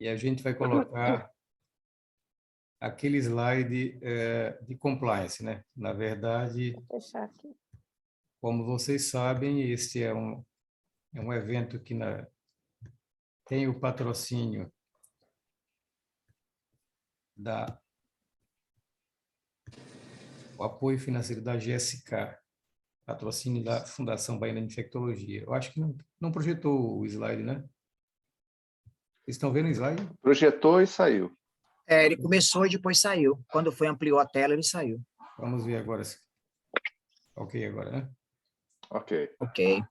e a gente vai colocar aquele slide de compliance, né? Na verdade, Vou fechar aqui. como vocês sabem, este é um evento que tem o patrocínio o apoio financeiro da GSK, patrocínio da Fundação Baiana de Infectologia. Eu acho que não projetou o slide, né? Vocês estão vendo o slide? Projetou e saiu. Ele começou e depois saiu. Quando ampliou a tela, ele saiu. Vamos ver agora. Ok agora, né? Ok. Ok.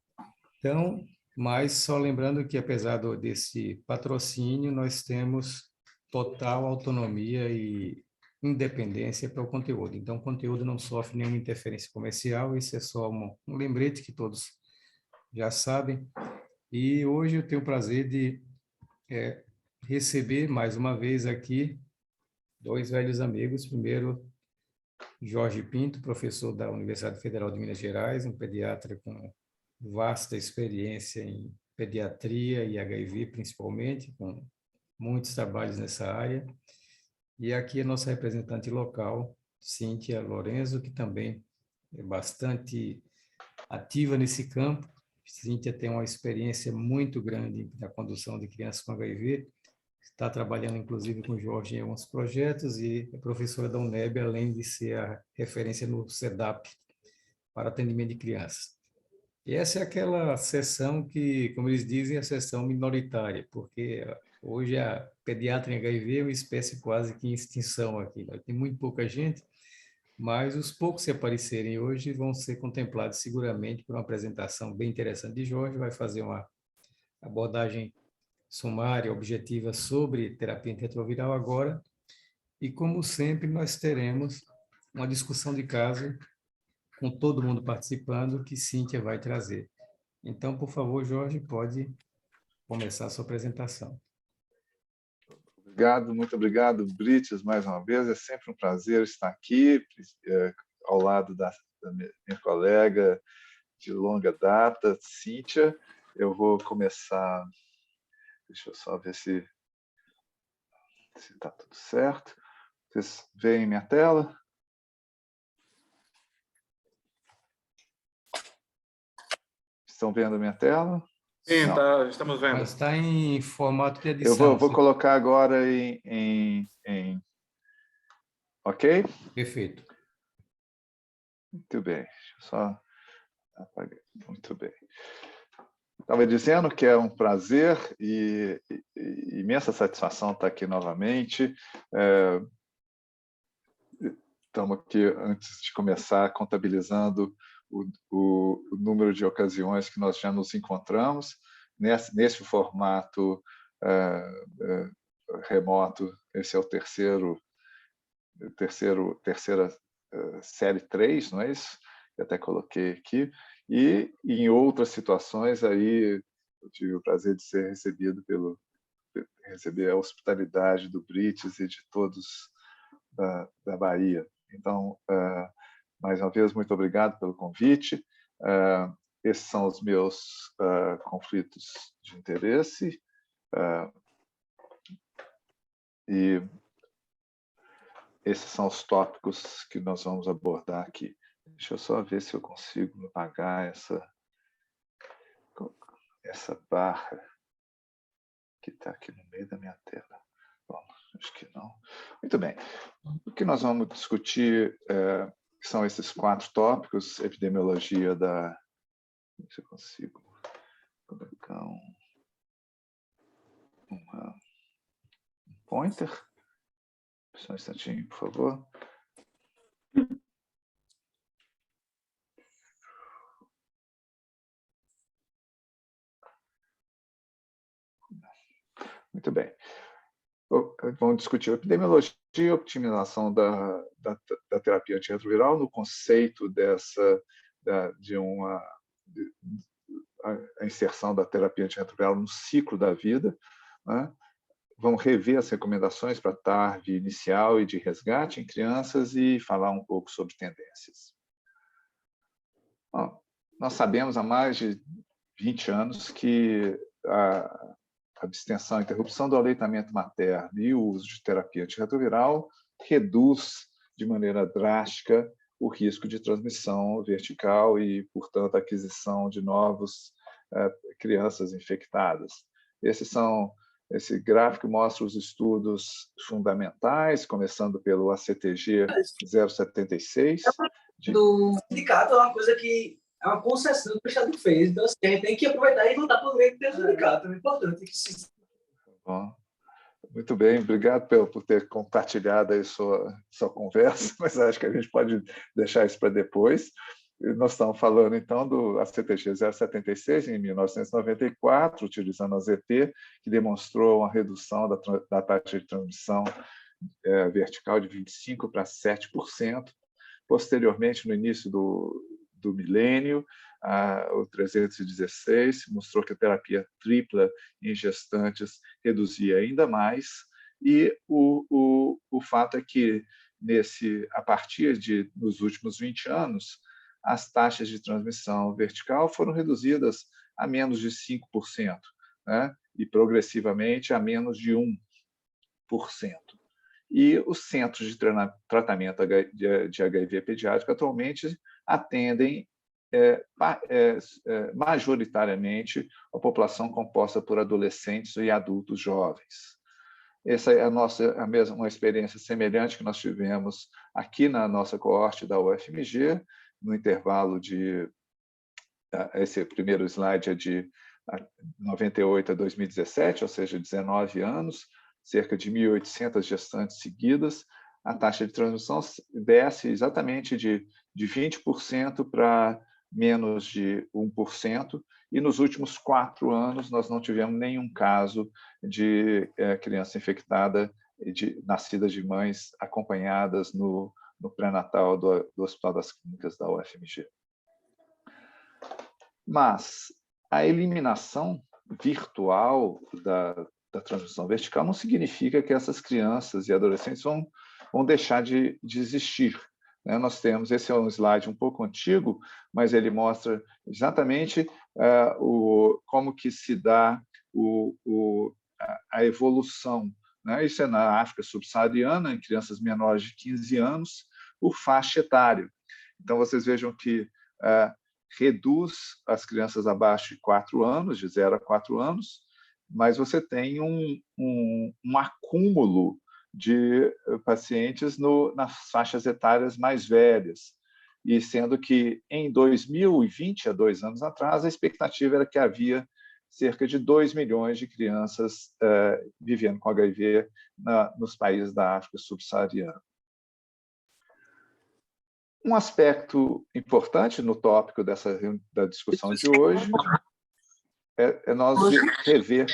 Então, mas só lembrando que, apesar desse patrocínio, nós temos total autonomia e independência para o conteúdo. Então, o conteúdo não sofre nenhuma interferência comercial, isso é só um lembrete que todos já sabem. E hoje eu tenho o prazer de receber mais uma vez aqui dois velhos amigos. Primeiro, Jorge Pinto, professor da Universidade Federal de Minas Gerais, um pediatra com vasta experiência em pediatria e HIV, principalmente, com muitos trabalhos nessa área. E aqui a nossa representante local, Cíntia Lorenzo, que também é bastante ativa nesse campo. Cíntia tem uma experiência muito grande na condução de crianças com HIV, está trabalhando, inclusive, com o Jorge em alguns projetos e é professora da UNEB, além de ser a referência no CEDAP para atendimento de crianças. E essa é aquela sessão que, como eles dizem, é a sessão minoritária, porque hoje a pediatra em HIV é uma espécie quase que em extinção aqui, né? Tem muito pouca gente, mas os poucos que aparecerem hoje vão ser contemplados seguramente por uma apresentação bem interessante de Jorge, vai fazer uma abordagem sumária, objetiva sobre terapia antirretroviral agora, e como sempre nós teremos uma discussão de caso com todo mundo participando que Cíntia vai trazer. Então, por favor, Jorge, pode começar a sua apresentação. Obrigado, muito obrigado, Brites, mais uma vez. É sempre um prazer estar aqui, ao lado da minha colega de longa data, Cíntia. Eu vou começar. Deixa eu só ver se está tudo certo. Vocês veem minha tela? Estão vendo a minha tela? Sim, estamos vendo. Mas está em formato de edição. Eu vou colocar agora Ok? Perfeito. Muito bem. Deixa eu só apagar. Muito bem. Estava dizendo que é um prazer e imensa satisfação estar aqui novamente. Estamos aqui, antes de começar, contabilizando o número de ocasiões que nós já nos encontramos nesse formato remoto. Esse é o terceira série 3, não é isso? Eu até coloquei aqui. E em outras situações aí eu tive o prazer de ser receber a hospitalidade do Brites e de todos da Bahia. Então, mais uma vez, muito obrigado pelo convite. Esses são os meus conflitos de interesse. E esses são os tópicos que nós vamos abordar aqui. Deixa eu só ver se eu consigo apagar essa barra que está aqui no meio da minha tela. Bom, acho que não. Muito bem. O que nós vamos discutir são esses 4 tópicos: epidemiologia da... Se eu consigo colocar um pointer. Só um instantinho, por favor. Muito bem. Vamos discutir a epidemiologia e a optimização da terapia antirretroviral no conceito a inserção da terapia antirretroviral no ciclo da vida, né? Vamos rever as recomendações para TARV inicial e de resgate em crianças e falar um pouco sobre tendências. Bom, nós sabemos há mais de 20 anos que abstenção, interrupção do aleitamento materno e o uso de terapia antirretroviral reduz de maneira drástica o risco de transmissão vertical e, portanto, aquisição de novos crianças infectadas. Esse gráfico mostra os estudos fundamentais, começando pelo ACTG 076. Do sindicato é uma coisa que é uma concessão que o Estado fez. Então, assim, a gente tem que aproveitar e lutar por meio do sindicato. É importante que se... Bom, muito bem, obrigado por ter compartilhado aí sua conversa, mas acho que a gente pode deixar isso para depois. Nós estamos falando, então, do ACTG 076, em 1994, utilizando a ZT, que demonstrou uma redução da taxa de transmissão vertical de 25% para 7%. Posteriormente, no início do milênio, o 316 mostrou que a terapia tripla em gestantes reduzia ainda mais, e o fato é que, a partir nos últimos 20 anos, as taxas de transmissão vertical foram reduzidas a menos de 5%, né? E progressivamente a menos de 1%. E os centros de tratamento de HIV pediátrico atualmente atendem majoritariamente a população composta por adolescentes e adultos jovens. Essa é uma experiência semelhante que nós tivemos aqui na nossa coorte da UFMG, no intervalo esse primeiro slide é de 98 a 2017, ou seja, 19 anos, cerca de 1.800 gestantes seguidas. A taxa de transmissão desce exatamente de 20% para menos de 1%, e nos últimos 4 anos nós não tivemos nenhum caso de criança infectada nascida de mães acompanhadas no pré-natal do Hospital das Clínicas da UFMG. Mas a eliminação virtual da transmissão vertical não significa que essas crianças e adolescentes vão deixar de existir. Nós temos, esse é um slide um pouco antigo, mas ele mostra exatamente como que se dá a evolução. Isso é na África subsaariana, em crianças menores de 15 anos, por faixa etária. Então, vocês vejam que reduz as crianças abaixo de 4 anos, de 0 a 4 anos, mas você tem um acúmulo de pacientes nas faixas etárias mais velhas, e sendo que em 2020, há 2 anos atrás, a expectativa era que havia cerca de 2 milhões de crianças vivendo com HIV nos países da África subsaariana. Um aspecto importante no tópico da discussão de hoje é nós rever.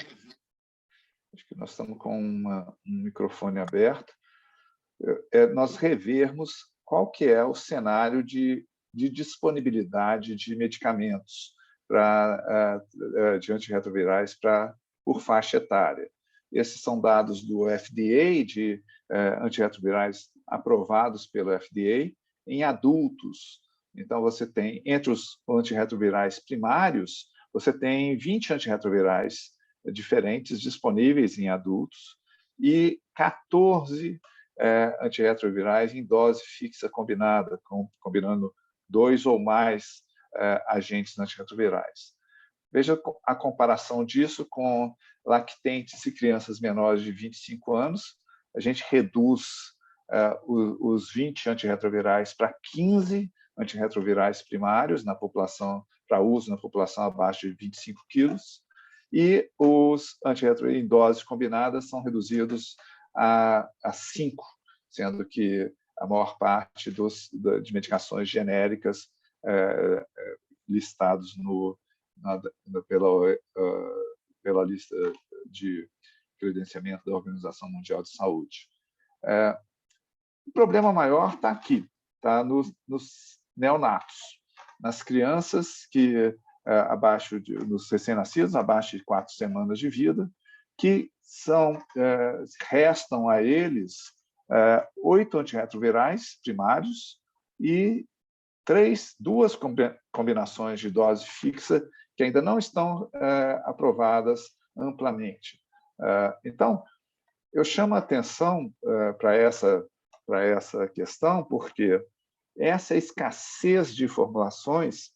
Acho que nós estamos com um microfone aberto. Nós revermos qual que é o cenário de disponibilidade de medicamentos de antirretrovirais por faixa etária. Esses são dados do FDA, de antirretrovirais aprovados pelo FDA em adultos. Então, você tem, entre os antirretrovirais primários, você tem 20 antirretrovirais diferentes disponíveis em adultos e 14 antirretrovirais em dose fixa combinada, combinando 2 ou mais agentes antirretrovirais. Veja a comparação disso com lactentes e crianças menores de 25 anos. A gente reduz os 20 antirretrovirais para 15 antirretrovirais primários na população, para uso na população abaixo de 25 quilos, e os antirretrovirais em doses combinadas são reduzidos a 5, sendo que a maior parte de medicações genéricas listados pela lista de credenciamento da Organização Mundial de Saúde. O problema maior está aqui, está nos neonatos, nas crianças nos recém-nascidos, abaixo de 4 semanas de vida, que restam a eles 8 antirretrovirais primários e 2 combinações de dose fixa que ainda não estão aprovadas amplamente. Então, eu chamo a atenção para essa questão, porque essa escassez de formulações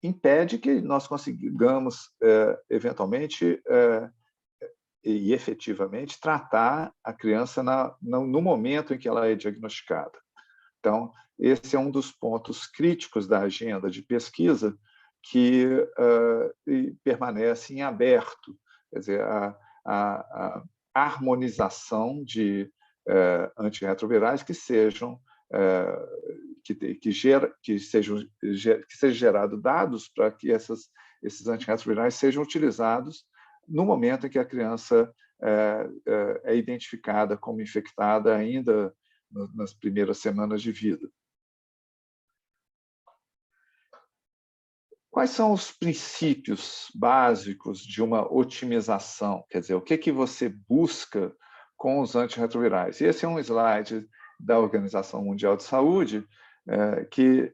impede que nós consigamos, eventualmente e efetivamente, tratar a criança no momento em que ela é diagnosticada. Então, esse é um dos pontos críticos da agenda de pesquisa que permanece em aberto. Quer dizer, a harmonização de antirretrovirais que sejam que seja gerado dados para que esses antirretrovirais sejam utilizados no momento em que a criança é identificada como infectada ainda nas primeiras semanas de vida. Quais são os princípios básicos de uma otimização? Quer dizer, o que você busca com os antirretrovirais? E esse é um slide da Organização Mundial de Saúde que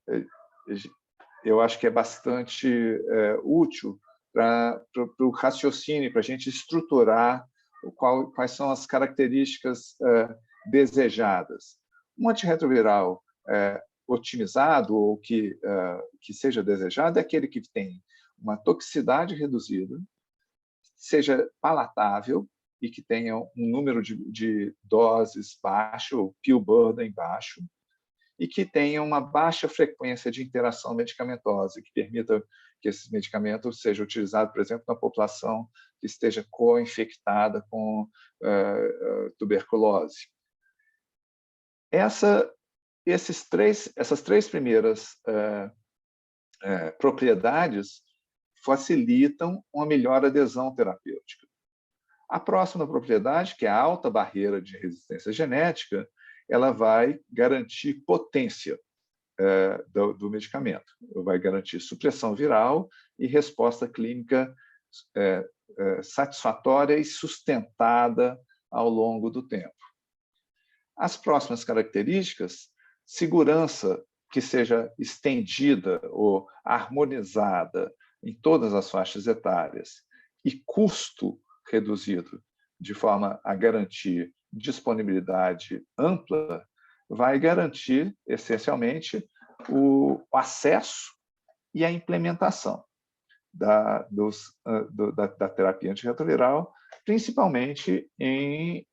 eu acho que é bastante útil para o raciocínio, para a gente estruturar quais são as características desejadas. Um antirretroviral otimizado ou que seja desejado é aquele que tem uma toxicidade reduzida, seja palatável e que tenha um número de doses baixo, ou pill burden baixo, e que tenha uma baixa frequência de interação medicamentosa, que permita que esses medicamentos sejam utilizados, por exemplo, na população que esteja co-infectada com tuberculose. Essas três primeiras propriedades facilitam uma melhor adesão terapêutica. A próxima propriedade, que é a alta barreira de resistência genética, ela vai garantir potência do medicamento, vai garantir supressão viral e resposta clínica satisfatória e sustentada ao longo do tempo. As próximas características, segurança que seja estendida ou harmonizada em todas as faixas etárias e custo reduzido, de forma a garantir disponibilidade ampla, vai garantir, essencialmente, o acesso e a implementação da terapia antirretroviral, principalmente em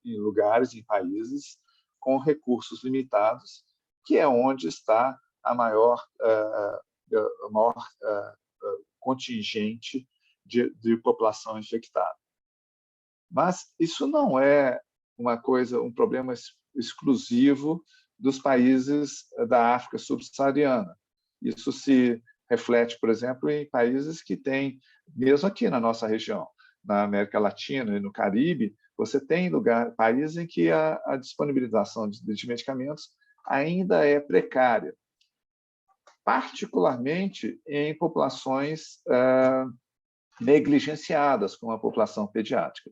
lugares, em países com recursos limitados, que é onde está a maior contingente de população infectada. Mas isso não é um problema exclusivo dos países da África subsaariana. Isso se reflete, por exemplo, em países que têm, mesmo aqui na nossa região, na América Latina e no Caribe, você tem países em que a disponibilização de medicamentos ainda é precária, particularmente em populações negligenciadas, como a população pediátrica.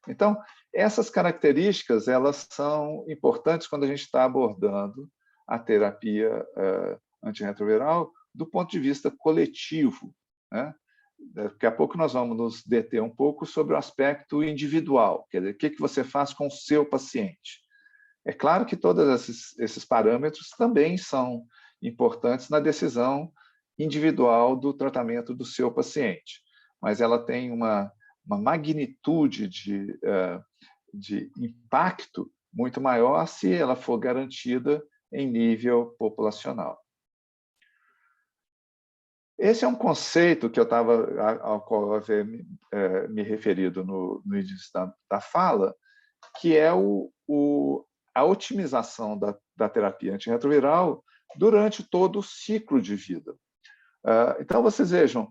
Então, essas características elas são importantes quando a gente está abordando a terapia antirretroviral do ponto de vista coletivo, né? Daqui a pouco nós vamos nos deter um pouco sobre o aspecto individual, quer dizer, o que você faz com o seu paciente. É claro que todos esses parâmetros também são importantes na decisão individual do tratamento do seu paciente, mas ela tem uma magnitude de impacto muito maior se ela for garantida em nível populacional. Esse é um conceito que ao qual eu havia me referido no início da fala, que é a otimização da terapia antirretroviral durante todo o ciclo de vida. Então, vocês vejam,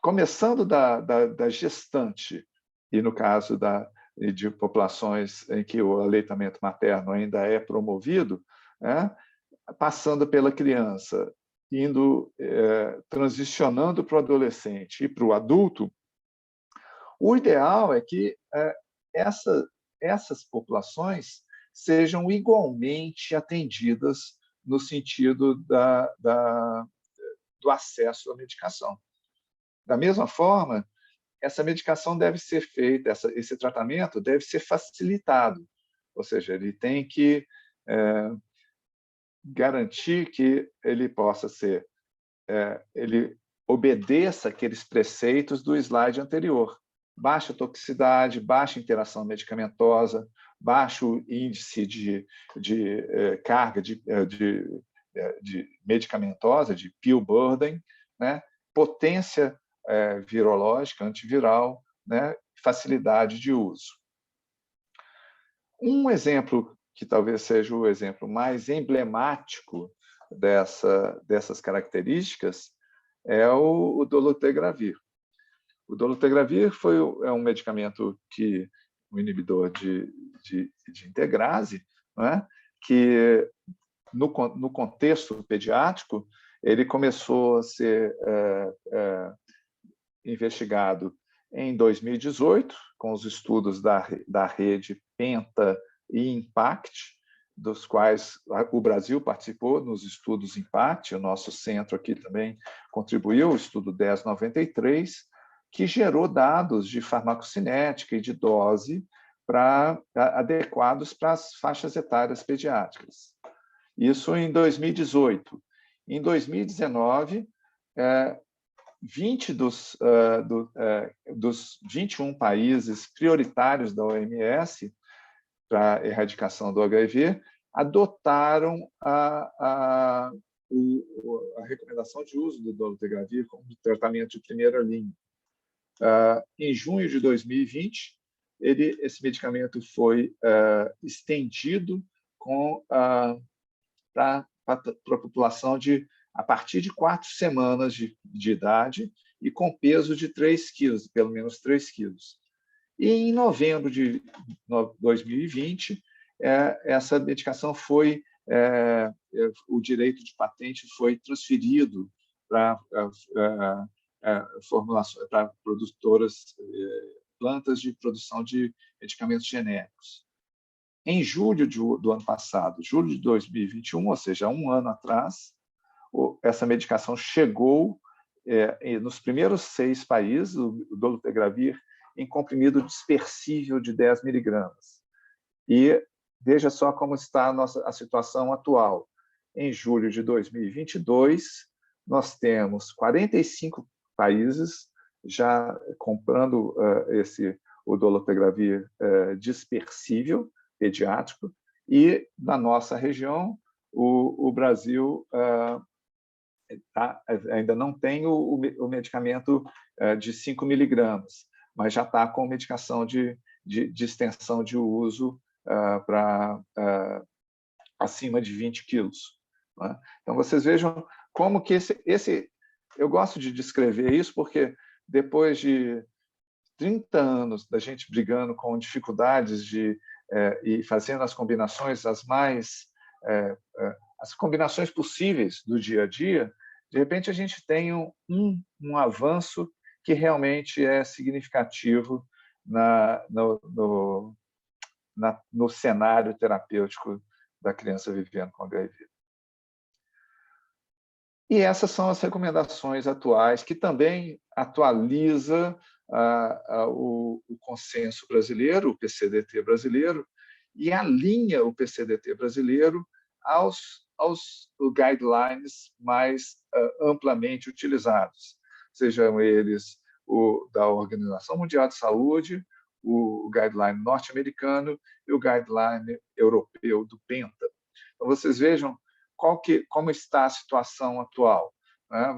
começando da gestante, e no caso de populações em que o aleitamento materno ainda é promovido, passando pela criança, transicionando para o adolescente e para o adulto, o ideal é que essas populações sejam igualmente atendidas no sentido do acesso à medicação. Da mesma forma, essa medicação deve ser feita, esse tratamento deve ser facilitado, ou seja, ele tem que garantir que ele possa ser, ele obedeça aqueles preceitos do slide anterior: baixa toxicidade, baixa interação medicamentosa, baixo índice de carga de medicamentosa, de pill burden, né? Potência virológica, antiviral, né? Facilidade de uso. Um exemplo que talvez seja o exemplo mais emblemático dessas características é o dolutegravir. O dolutegravir é um medicamento um inibidor de integrase, né? Que no contexto pediátrico ele começou a ser investigado em 2018 com os estudos da rede PENTA e IMPACT, dos quais o Brasil participou nos estudos IMPACT, o nosso centro aqui também contribuiu, o estudo 1093, que gerou dados de farmacocinética e de dose adequados para as faixas etárias pediátricas. Isso em 2018. Em 2019, 20 dos 21 países prioritários da OMS para a erradicação do HIV adotaram a recomendação de uso do dolutegravir como tratamento de primeira linha. Em junho de 2020, esse medicamento foi estendido para a população a partir de 4 semanas de idade e com peso de 3 quilos, pelo menos 3 quilos. E em novembro de 2020, essa medicação o direito de patente foi transferido para formulações, para produtoras, plantas de produção de medicamentos genéricos. Em julho do ano passado, julho de 2021, ou seja, 1 ano atrás, essa medicação chegou nos primeiros 6 países, o dolutegravir, em comprimido dispersível de 10 miligramas. E veja só como está a situação atual. Em julho de 2022, nós temos 45 países já comprando o dolutegravir dispersível, pediátrico, e na nossa região, o Brasil ainda não tem o medicamento de 5 miligramas, mas já está com medicação de extensão de uso para acima de 20 quilos. Né? Então, vocês vejam como que eu gosto de descrever isso, porque depois de 30 anos da gente brigando com dificuldades e fazendo as combinações as combinações possíveis do dia a dia, de repente a gente tem um avanço que realmente é significativo no cenário terapêutico da criança vivendo com HIV. E essas são as recomendações atuais, que também atualiza o consenso brasileiro, o PCDT brasileiro, e alinha o PCDT brasileiro aos guidelines mais amplamente utilizados, sejam eles o da Organização Mundial de Saúde, o guideline norte-americano e o guideline europeu do PENTA. Então, vocês vejam como está a situação atual. Né?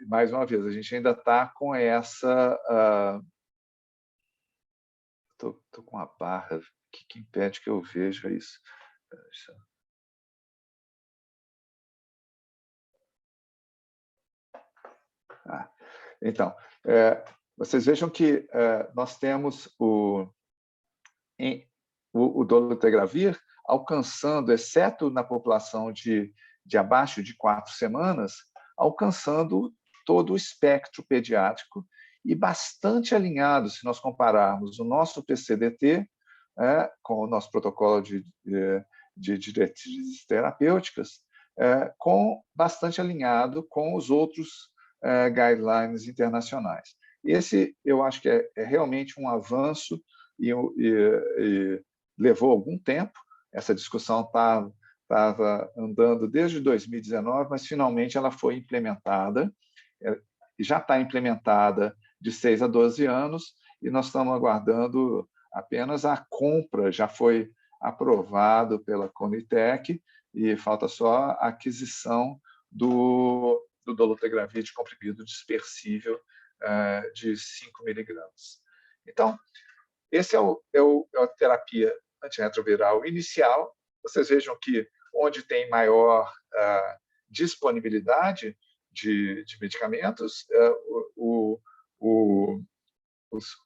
Mais uma vez, a gente ainda está com essa... Estou com a barra que impede que eu veja isso. Então, vocês vejam que nós temos o dolutegravir alcançando, exceto na população de abaixo de 4 semanas, alcançando todo o espectro pediátrico e bastante alinhado, se nós compararmos o nosso PCDT com o nosso protocolo de diretrizes terapêuticas, bastante alinhado com os outros guidelines internacionais. Esse, eu acho que é realmente um avanço e levou algum tempo. Essa discussão estava andando desde 2019, mas finalmente ela foi implementada, já está implementada de 6 a 12 anos, e nós estamos aguardando apenas a compra, já foi aprovado pela Conitec, e falta só a aquisição do dolutegravir de comprimido dispersível de 5 miligramas. Então, esse é a terapia antirretroviral inicial. Vocês vejam que onde tem maior disponibilidade de medicamentos,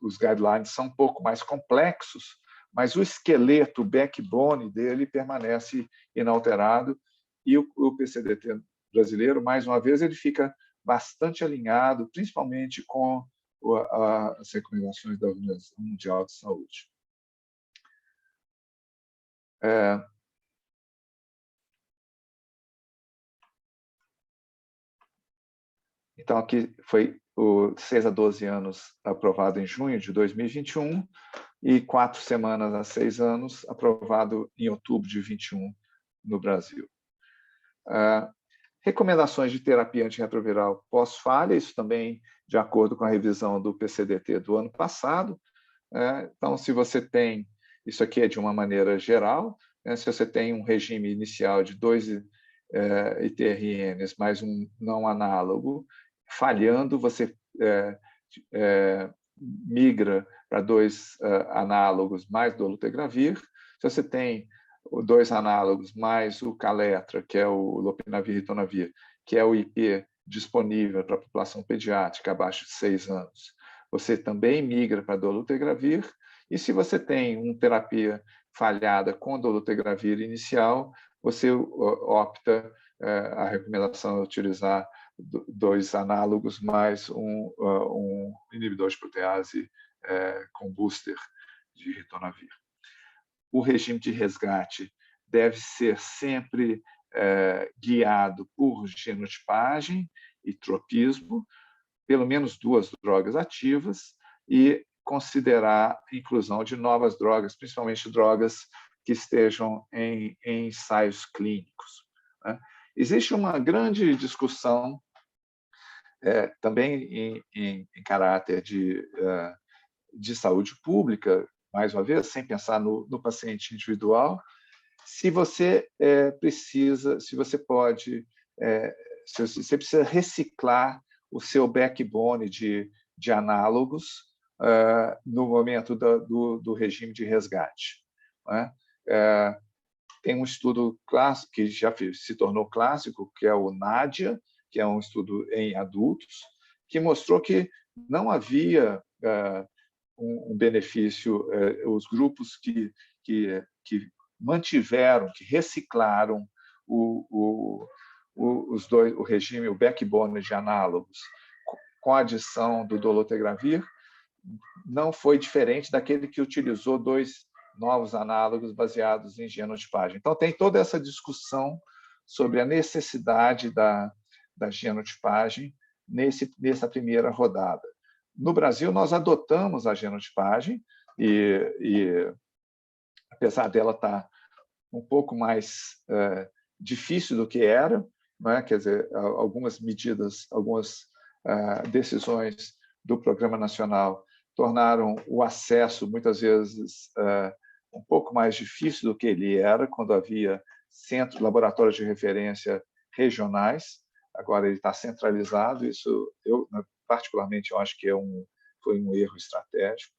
os guidelines são um pouco mais complexos, mas o esqueleto, o backbone dele permanece inalterado, e o PCDT brasileiro, mais uma vez, ele fica bastante alinhado, principalmente com as recomendações da Organização Mundial de Saúde. Então, aqui foi o 6 a 12 anos aprovado em junho de 2021 e 4 semanas a 6 anos aprovado em outubro de 21 no Brasil. Recomendações de terapia antirretroviral pós-falha, isso também de acordo com a revisão do PCDT do ano passado. Então, se você tem, isso aqui é de uma maneira geral, se você tem um regime inicial de 2 ITRNs mais um não análogo, falhando, você migra para 2 análogos mais dolutegravir. Se você tem 2 análogos mais o Caletra, que é o lopinavir e ritonavir, que é o IP disponível para a população pediátrica abaixo de 6 anos, você também migra para dolutegravir. E se você tem uma terapia falhada com dolutegravir inicial, você opta, a recomendação é utilizar 2 análogos mais um inibidor de protease com booster de ritonavir. O regime de resgate deve ser sempre guiado por genotipagem e tropismo, pelo menos 2 drogas ativas, e considerar a inclusão de novas drogas, principalmente drogas que estejam em ensaios clínicos. Existe uma grande discussão também em caráter de saúde pública, mais uma vez, sem pensar no paciente individual, se você precisa, se você pode, se você precisa reciclar o seu backbone de análogos no momento do regime de resgate. Tem um estudo clássico que já se tornou clássico, que é o NADIA, que é um estudo em adultos, que mostrou que não havia um benefício, os grupos que mantiveram, que reciclaram o regime, o backbone de análogos, com a adição do dolutegravir, não foi diferente daquele que utilizou 2 novos análogos baseados em genotipagem. Então, tem toda essa discussão sobre a necessidade da genotipagem nessa primeira rodada. No Brasil, nós adotamos a genotipagem e apesar dela estar um pouco mais difícil do que era, quer dizer, algumas medidas, algumas decisões do Programa Nacional tornaram o acesso, muitas vezes, um pouco mais difícil do que ele era quando havia laboratórios de referência regionais. Agora ele está centralizado. Isso, particularmente, eu acho que foi um erro estratégico.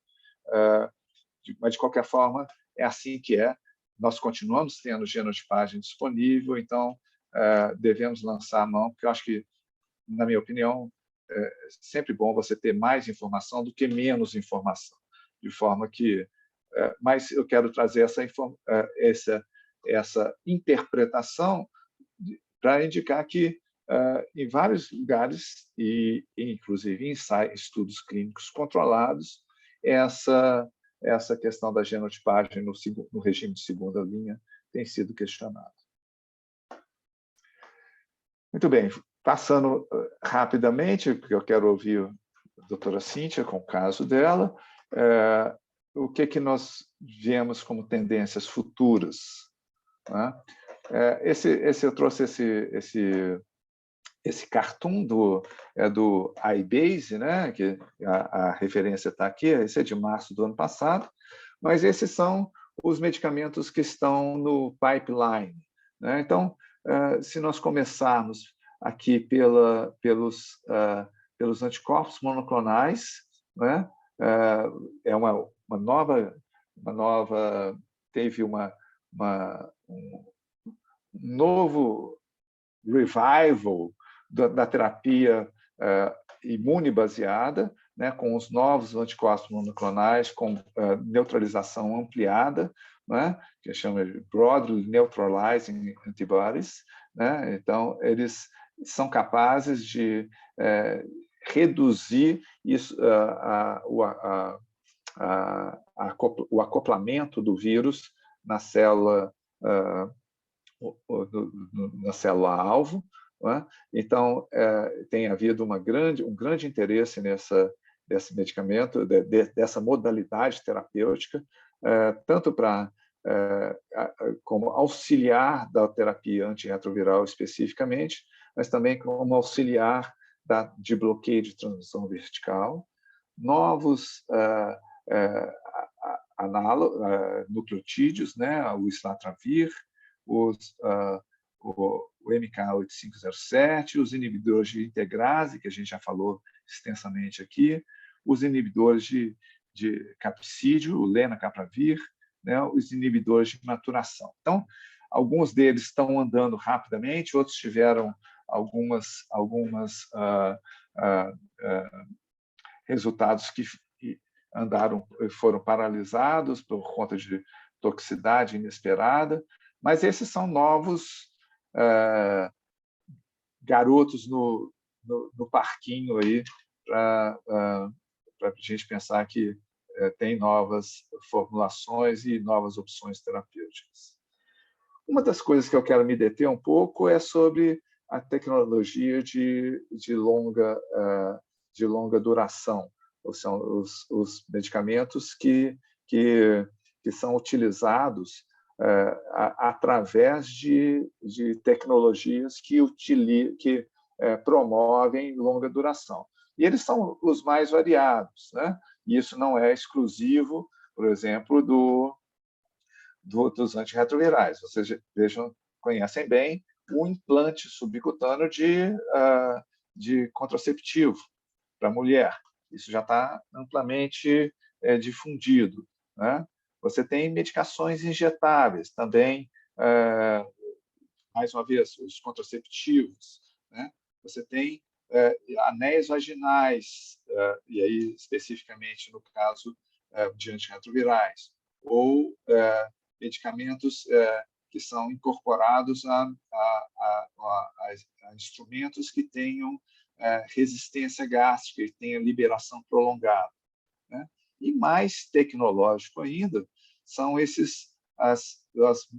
Mas, de qualquer forma, é assim que é. Nós continuamos tendo genotipagem disponível, então devemos lançar a mão, porque eu acho que, na minha opinião, é sempre bom você ter mais informação do que menos informação, de forma que... Mas eu quero trazer essa interpretação para indicar que, em vários lugares, e inclusive em estudos clínicos controlados, essa questão da genotipagem no regime de segunda linha tem sido questionado. Muito bem, passando rapidamente, porque eu quero ouvir a doutora Cíntia com o caso dela, o que nós vemos como tendências futuras, né? Eu trouxe esse cartoon do iBase, né? Que a referência está aqui, esse é de março do ano passado, mas esses são os medicamentos que estão no pipeline, né? Então, se nós começarmos aqui pelos anticorpos monoclonais, né? É uma nova, teve um novo revival da terapia imune baseada, né, com os novos anticorpos monoclonais com neutralização ampliada, né, que chama de broadly neutralizing antibodies, né? Então eles são capazes de reduzir isso, o acoplamento do vírus na célula alvo, né? Então tem havido um grande interesse desse medicamento, dessa modalidade terapêutica, tanto como auxiliar da terapia antirretroviral especificamente, mas também como auxiliar de bloqueio de transmissão vertical, novos nucleotídeos, né? O islatravir, o MK8507, os inibidores de integrase, que a gente já falou extensamente aqui, os inibidores de capricídio, o lenacapavir, né, os inibidores de maturação. Então, alguns deles estão andando rapidamente, outros tiveram algumas resultados que foram paralisados por conta de toxicidade inesperada, mas esses são novos garotos no parquinho aí para a gente pensar que tem novas formulações e novas opções terapêuticas. Uma das coisas que eu quero me deter um pouco é sobre a tecnologia de longa duração, ou são os medicamentos que são utilizados através de tecnologias que promovem longa duração. E eles são os mais variados, né? E isso não é exclusivo, por exemplo, dos antirretrovirais. Vocês conhecem bem o implante subcutâneo de contraceptivo para a mulher. Isso já está amplamente difundido, né? Você tem medicações injetáveis também, mais uma vez, os contraceptivos, né? Você tem anéis vaginais, e aí especificamente no caso de antirretrovirais, ou medicamentos que são incorporados a instrumentos que tenham resistência gástrica e tenham liberação prolongada, né? E mais tecnológico ainda são as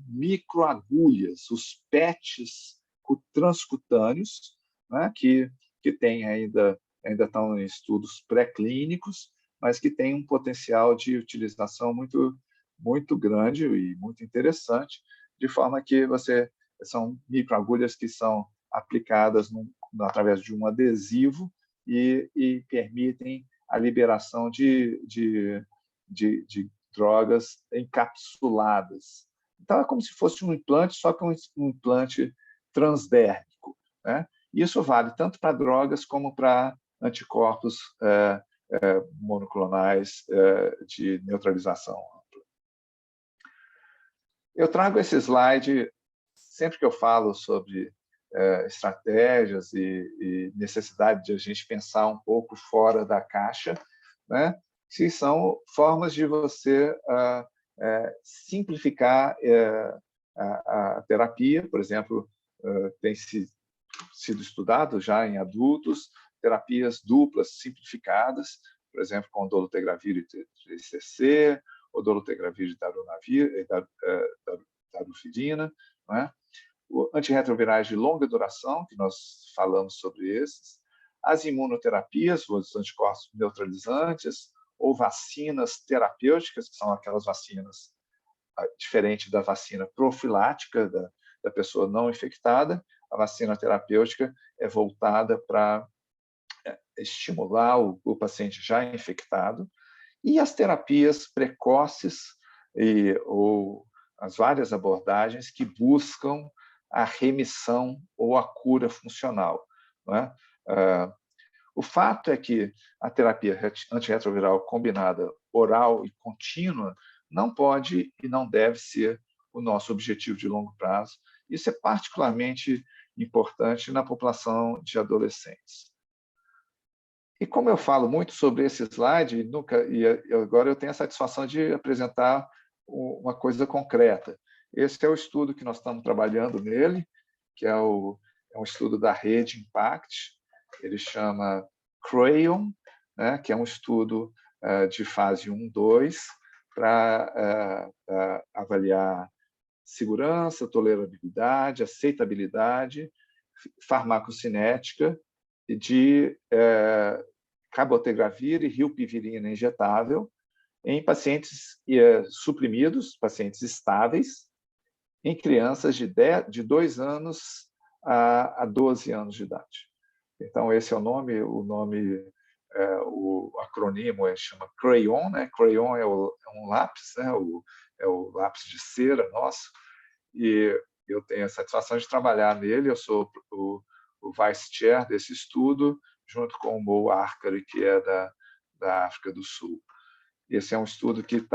microagulhas, os PETs transcutâneos, né, que ainda estão em estudos pré-clínicos, mas que têm um potencial de utilização muito grande e muito interessante, de forma que são microagulhas que são aplicadas através de um adesivo e permitem a liberação de drogas encapsuladas. Então, é como se fosse um implante, só que um implante transdérmico, né? Isso vale tanto para drogas como para anticorpos monoclonais de neutralização ampla. Eu trago esse slide sempre que eu falo sobre estratégias e necessidade de a gente pensar um pouco fora da caixa, né? Que são formas de você simplificar a terapia. Por exemplo, tem sido estudado já em adultos terapias duplas simplificadas, por exemplo, com dolutegravir e 3-CC, ou dolutegravir e darunavir, darufirina, não é? Antirretrovirais de longa duração, que nós falamos sobre esses, as imunoterapias, os anticorpos neutralizantes, ou vacinas terapêuticas, que são aquelas vacinas diferente da vacina profilática da pessoa não infectada. A vacina terapêutica é voltada para estimular o paciente já infectado, e as terapias precoces ou as várias abordagens que buscam a remissão ou a cura funcional, não é? O fato é que a terapia antirretroviral combinada oral e contínua não pode e não deve ser o nosso objetivo de longo prazo. Isso é particularmente importante na população de adolescentes. E como eu falo muito sobre esse slide, agora eu tenho a satisfação de apresentar uma coisa concreta. Esse é o estudo que nós estamos trabalhando nele, que é um estudo da rede Impact. Ele chama CRAYON, né, que é um estudo de fase 1-2 para avaliar segurança, tolerabilidade, aceitabilidade, farmacocinética de cabotegravir e rilpivirina injetável em pacientes suprimidos, pacientes estáveis, em crianças de 2 anos a 12 anos de idade. Então, esse é o nome, o acrônimo chama CRAYON, né? CRAYON é um lápis, né? É o lápis de cera nosso, e eu tenho a satisfação de trabalhar nele. Eu sou o vice chair desse estudo, junto com o Mo Arcari, que é da África do Sul. Esse é um estudo que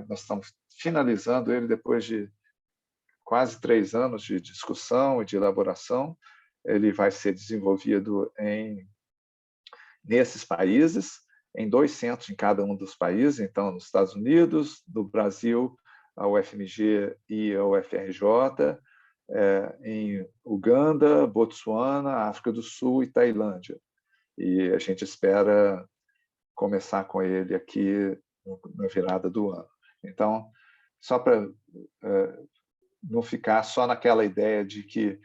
nós estamos finalizando ele depois de quase 3 anos de discussão e de elaboração. Ele vai ser desenvolvido nesses países, em 2 centros em cada um dos países, então nos Estados Unidos, no Brasil, a UFMG e a UFRJ, em Uganda, Botsuana, África do Sul e Tailândia. E a gente espera começar com ele aqui na virada do ano. Então, só para não ficar só naquela ideia de que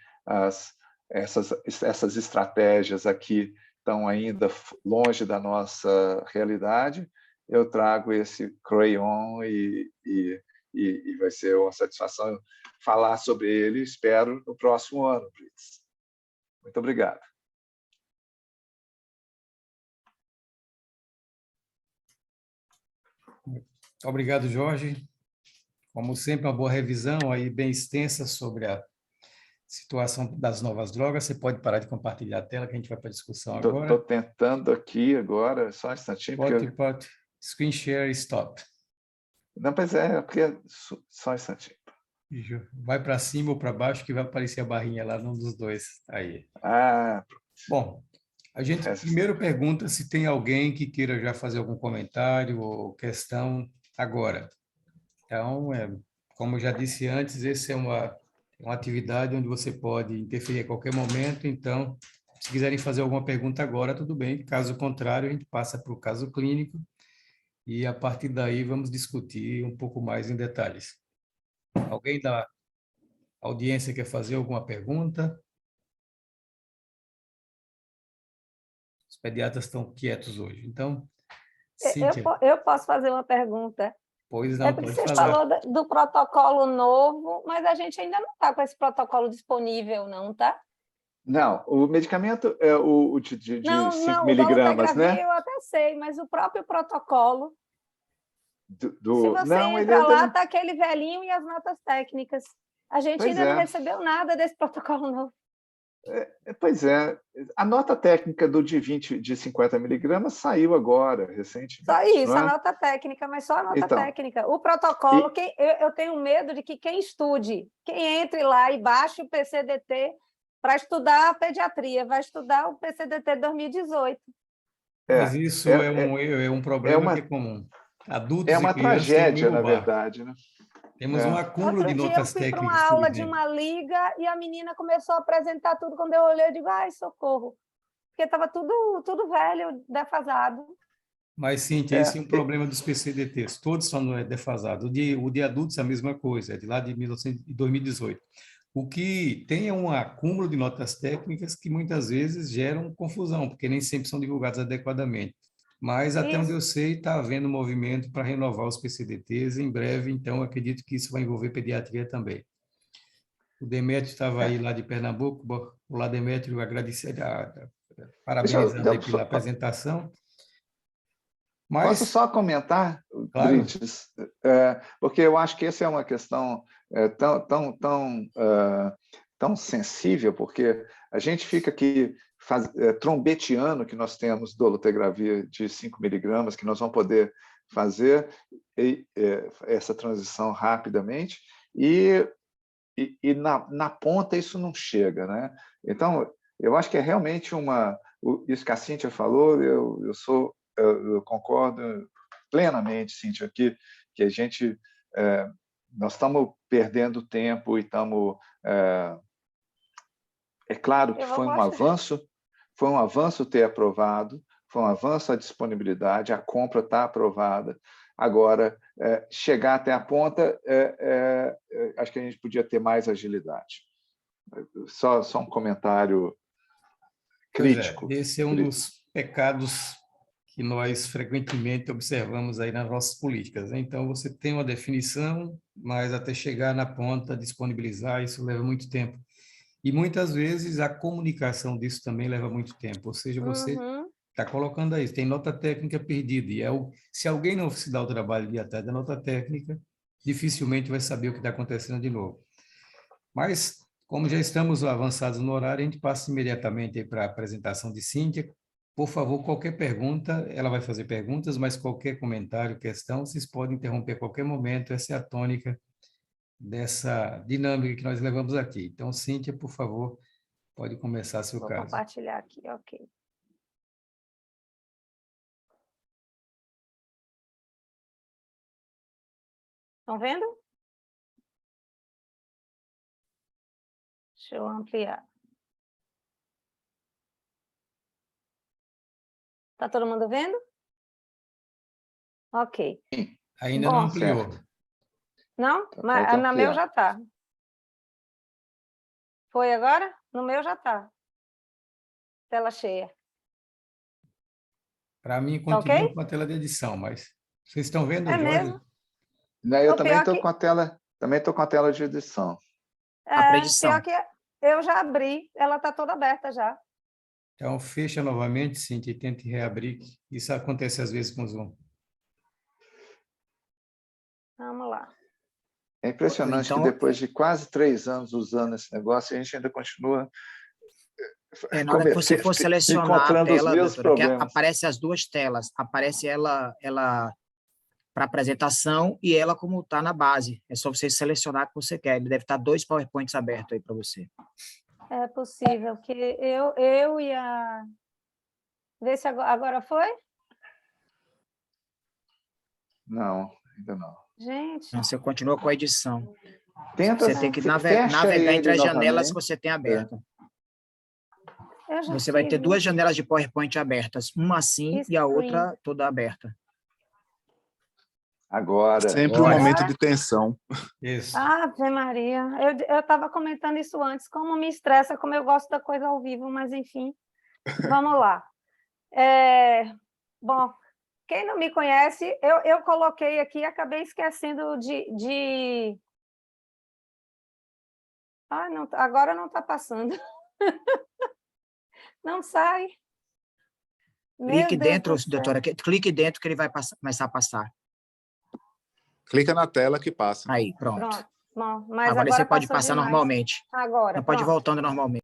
essas estratégias aqui estão ainda longe da nossa realidade, eu trago esse CRAYON e vai ser uma satisfação falar sobre ele, espero, no próximo ano, Brits. Muito obrigado. Obrigado, Jorge. Como sempre, uma boa revisão aí bem extensa sobre a situação das novas drogas. Você pode parar de compartilhar a tela, que a gente vai para a discussão agora. Estou tentando aqui agora, só um instantinho. Pode. Screen share stop. Não, pois porque só um instantinho. Vai para cima ou para baixo, que vai aparecer a barrinha lá num dos dois. Aí. Bom, a gente primeiro pergunta se tem alguém que queira já fazer algum comentário ou questão agora. Então, como eu já disse antes, essa é uma atividade onde você pode interferir a qualquer momento. Então, se quiserem fazer alguma pergunta agora, tudo bem. Caso contrário, a gente passa para o caso clínico e, a partir daí, vamos discutir um pouco mais em detalhes. Alguém da audiência quer fazer alguma pergunta? Os pediatras estão quietos hoje. Então, Cíntia. Eu posso fazer uma pergunta? Pois não, porque pode você falar. falou do protocolo novo, mas a gente ainda não está com esse protocolo disponível, não, tá? Não, o medicamento é o de 5 miligramas, né? Eu até sei, mas o próprio protocolo. Se você não, entra lá, está aquele velhinho e as notas técnicas. A gente ainda não recebeu nada desse protocolo novo. Pois é. A nota técnica de 50 miligramas saiu agora, recentemente. Só isso, a nota técnica, mas só a nota técnica. O protocolo, eu tenho medo de que quem estude, quem entre lá e baixe o PCDT para estudar a pediatria, vai estudar o PCDT 2018. Mas isso é um problema que é comum. Adultos é uma e crianças tragédia, na verdade, né? Temos um acúmulo de notas técnicas. Outro dia eu fui para uma aula de uma liga e a menina começou a apresentar tudo. Quando eu olhei, eu digo, ai, socorro. Porque estava tudo velho, defasado. Mas, Cíntia, esse é um problema dos PCDTs, todos são defasados. O de adultos é a mesma coisa, é de lá de 2018. O que tem é um acúmulo de notas técnicas que muitas vezes geram confusão, porque nem sempre são divulgadas adequadamente. Mas, até onde Isso. eu sei, está havendo movimento para renovar os PCDTs em breve, então acredito que isso vai envolver pediatria também. O Demétrio estava aí lá de Pernambuco. Olá, Demétrio, agradecer, parabenizando aí pela apresentação. Posso Mas, só comentar, claro, Brites? Porque eu acho que essa é uma questão tão sensível, porque a gente fica aqui trombeteando que nós temos dolutegravir de 5 miligramas, que nós vamos poder fazer essa transição rapidamente, e na ponta isso não chega, né? Então, eu acho que é realmente isso que a Cíntia falou, eu concordo plenamente, Cíntia, que a gente nós estamos perdendo tempo e estamos é claro que Eu vou mostrar. foi um avanço ter aprovado, foi um avanço a disponibilidade, a compra está aprovada. Agora, chegar até a ponta, acho que a gente podia ter mais agilidade. Só um comentário crítico. Esse é um dos pecados que nós frequentemente observamos aí nas nossas políticas, né? Então, você tem uma definição, mas até chegar na ponta, disponibilizar, isso leva muito tempo. E muitas vezes a comunicação disso também leva muito tempo, ou seja, você Uhum. está colocando aí, tem nota técnica perdida, e se alguém não se dá o trabalho de ir atrás da nota técnica, dificilmente vai saber o que está acontecendo de novo. Mas, como já estamos avançados no horário, a gente passa imediatamente para a apresentação de Cíntia. Por favor, qualquer pergunta, ela vai fazer perguntas, mas qualquer comentário, questão, vocês podem interromper a qualquer momento, essa é a tônica dessa dinâmica que nós levamos aqui. Então, Cíntia, por favor, pode começar seu Vou caso. compartilhar aqui, ok. Estão vendo? Deixa eu ampliar. Está todo mundo vendo? Ok. Ainda não Bom, ampliou. Certo. não? Tá, Mas falta na meu ampliar. já está. Foi agora? No meu já está. Tela cheia. Para mim, Tá continua ok? com a tela de edição, mas vocês estão vendo, É Jorge? mesmo? Não, eu O também pior estou que, com a tela de edição. A pior predição. que eu já abri, ela está toda aberta já. Então, fecha novamente, Cíntia, e tente reabrir. Isso acontece às vezes com o Zoom. Vamos lá. É impressionante Então, que depois de quase 3 anos usando esse negócio, a gente ainda continua na hora que você for selecionar a encontrando os tela, mesmos doutora, que problemas. aparece as duas telas. Aparece ela para apresentação e ela como está na base. É só você selecionar o que você quer. Ele deve estar 2 PowerPoints abertos aí para você. É possível que eu e a... Vê se agora foi? Não, ainda não. Gente, Então, você continua com a edição. Tenta, Você tem que fecha navegar entre ele as janelas que novamente. você tem aberta. eu já Você vai ter fiz 2 isso. janelas de PowerPoint abertas, uma assim e a Screen. outra toda aberta. Agora. Sempre um Agora. momento de tensão. Isso. Ave Maria, eu estava comentando isso antes, como me estressa, como eu gosto da coisa ao vivo, mas enfim, vamos lá. Bom, quem não me conhece, eu coloquei aqui, acabei esquecendo de... Ah, não, agora não está passando. Não sai. Clique Meu Deus dentro, do céu. doutora, clique dentro que ele vai começar a passar. Clica na tela que passa. Aí, pronto. Pronto. Bom, mas Agora agora você pode passou passar demais. normalmente. Agora, Não pode ir pronto. voltando normalmente.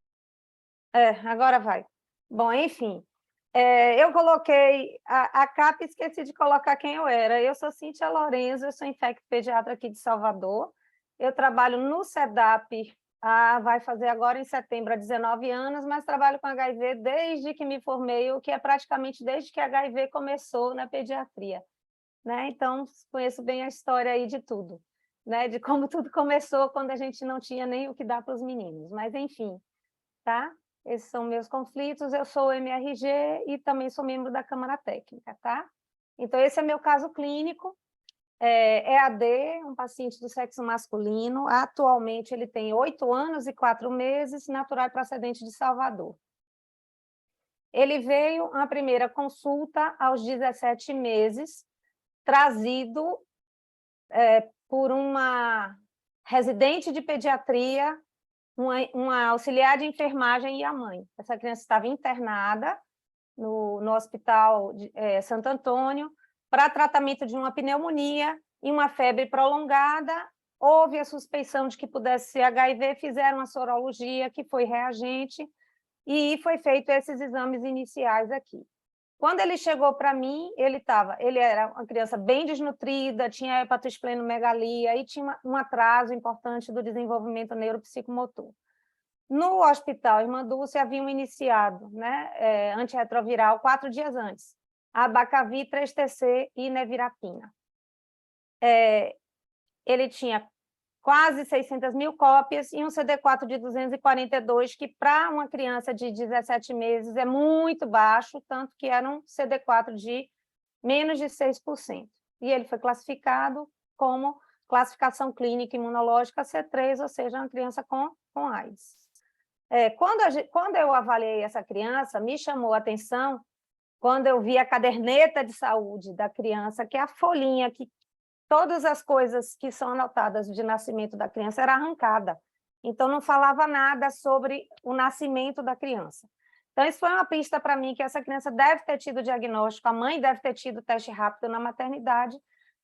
Agora vai. Bom, enfim, eu coloquei a capa e esqueci de colocar quem eu era. Eu sou Cíntia Lorenzo, eu sou infecto-pediatra aqui de Salvador. Eu trabalho no SEDAP, vai fazer agora em setembro há 19 anos, mas trabalho com HIV desde que me formei, o que é praticamente desde que a HIV começou na pediatria, né? Então, conheço bem a história aí de tudo, né? De como tudo começou quando a gente não tinha nem o que dar para os meninos. Mas, enfim, tá? Esses são meus conflitos. Eu sou o MRG e também sou membro da Câmara Técnica, tá? Então, esse é meu caso clínico, EAD, um paciente do sexo masculino, atualmente ele tem 8 anos e 4 meses, natural e procedente de Salvador. Ele veio à primeira consulta aos 17 meses, trazido por uma residente de pediatria, uma auxiliar de enfermagem e a mãe. Essa criança estava internada no Hospital Santo Antônio para tratamento de uma pneumonia e uma febre prolongada. Houve a suspeição de que pudesse ser HIV, fizeram a sorologia, que foi reagente, e foi feito esses exames iniciais aqui. Quando ele chegou para mim, ele era uma criança bem desnutrida, tinha hepatosplenomegalia e tinha um atraso importante do desenvolvimento neuropsicomotor. No Hospital Irmã Dulce haviam iniciado, né, antirretroviral 4 dias antes, Abacavir, 3-TC e nevirapina. Ele tinha quase 600 mil cópias e um CD4 de 242, que para uma criança de 17 meses é muito baixo, tanto que era um CD4 de menos de 6%. E ele foi classificado como classificação clínica imunológica C3, ou seja, uma criança com AIDS. Quando eu avaliei essa criança, me chamou a atenção quando eu vi a caderneta de saúde da criança, que é a folhinha que todas as coisas que são anotadas de nascimento da criança era arrancada. Então, não falava nada sobre o nascimento da criança. Então, isso foi uma pista para mim, que essa criança deve ter tido diagnóstico, a mãe deve ter tido teste rápido na maternidade.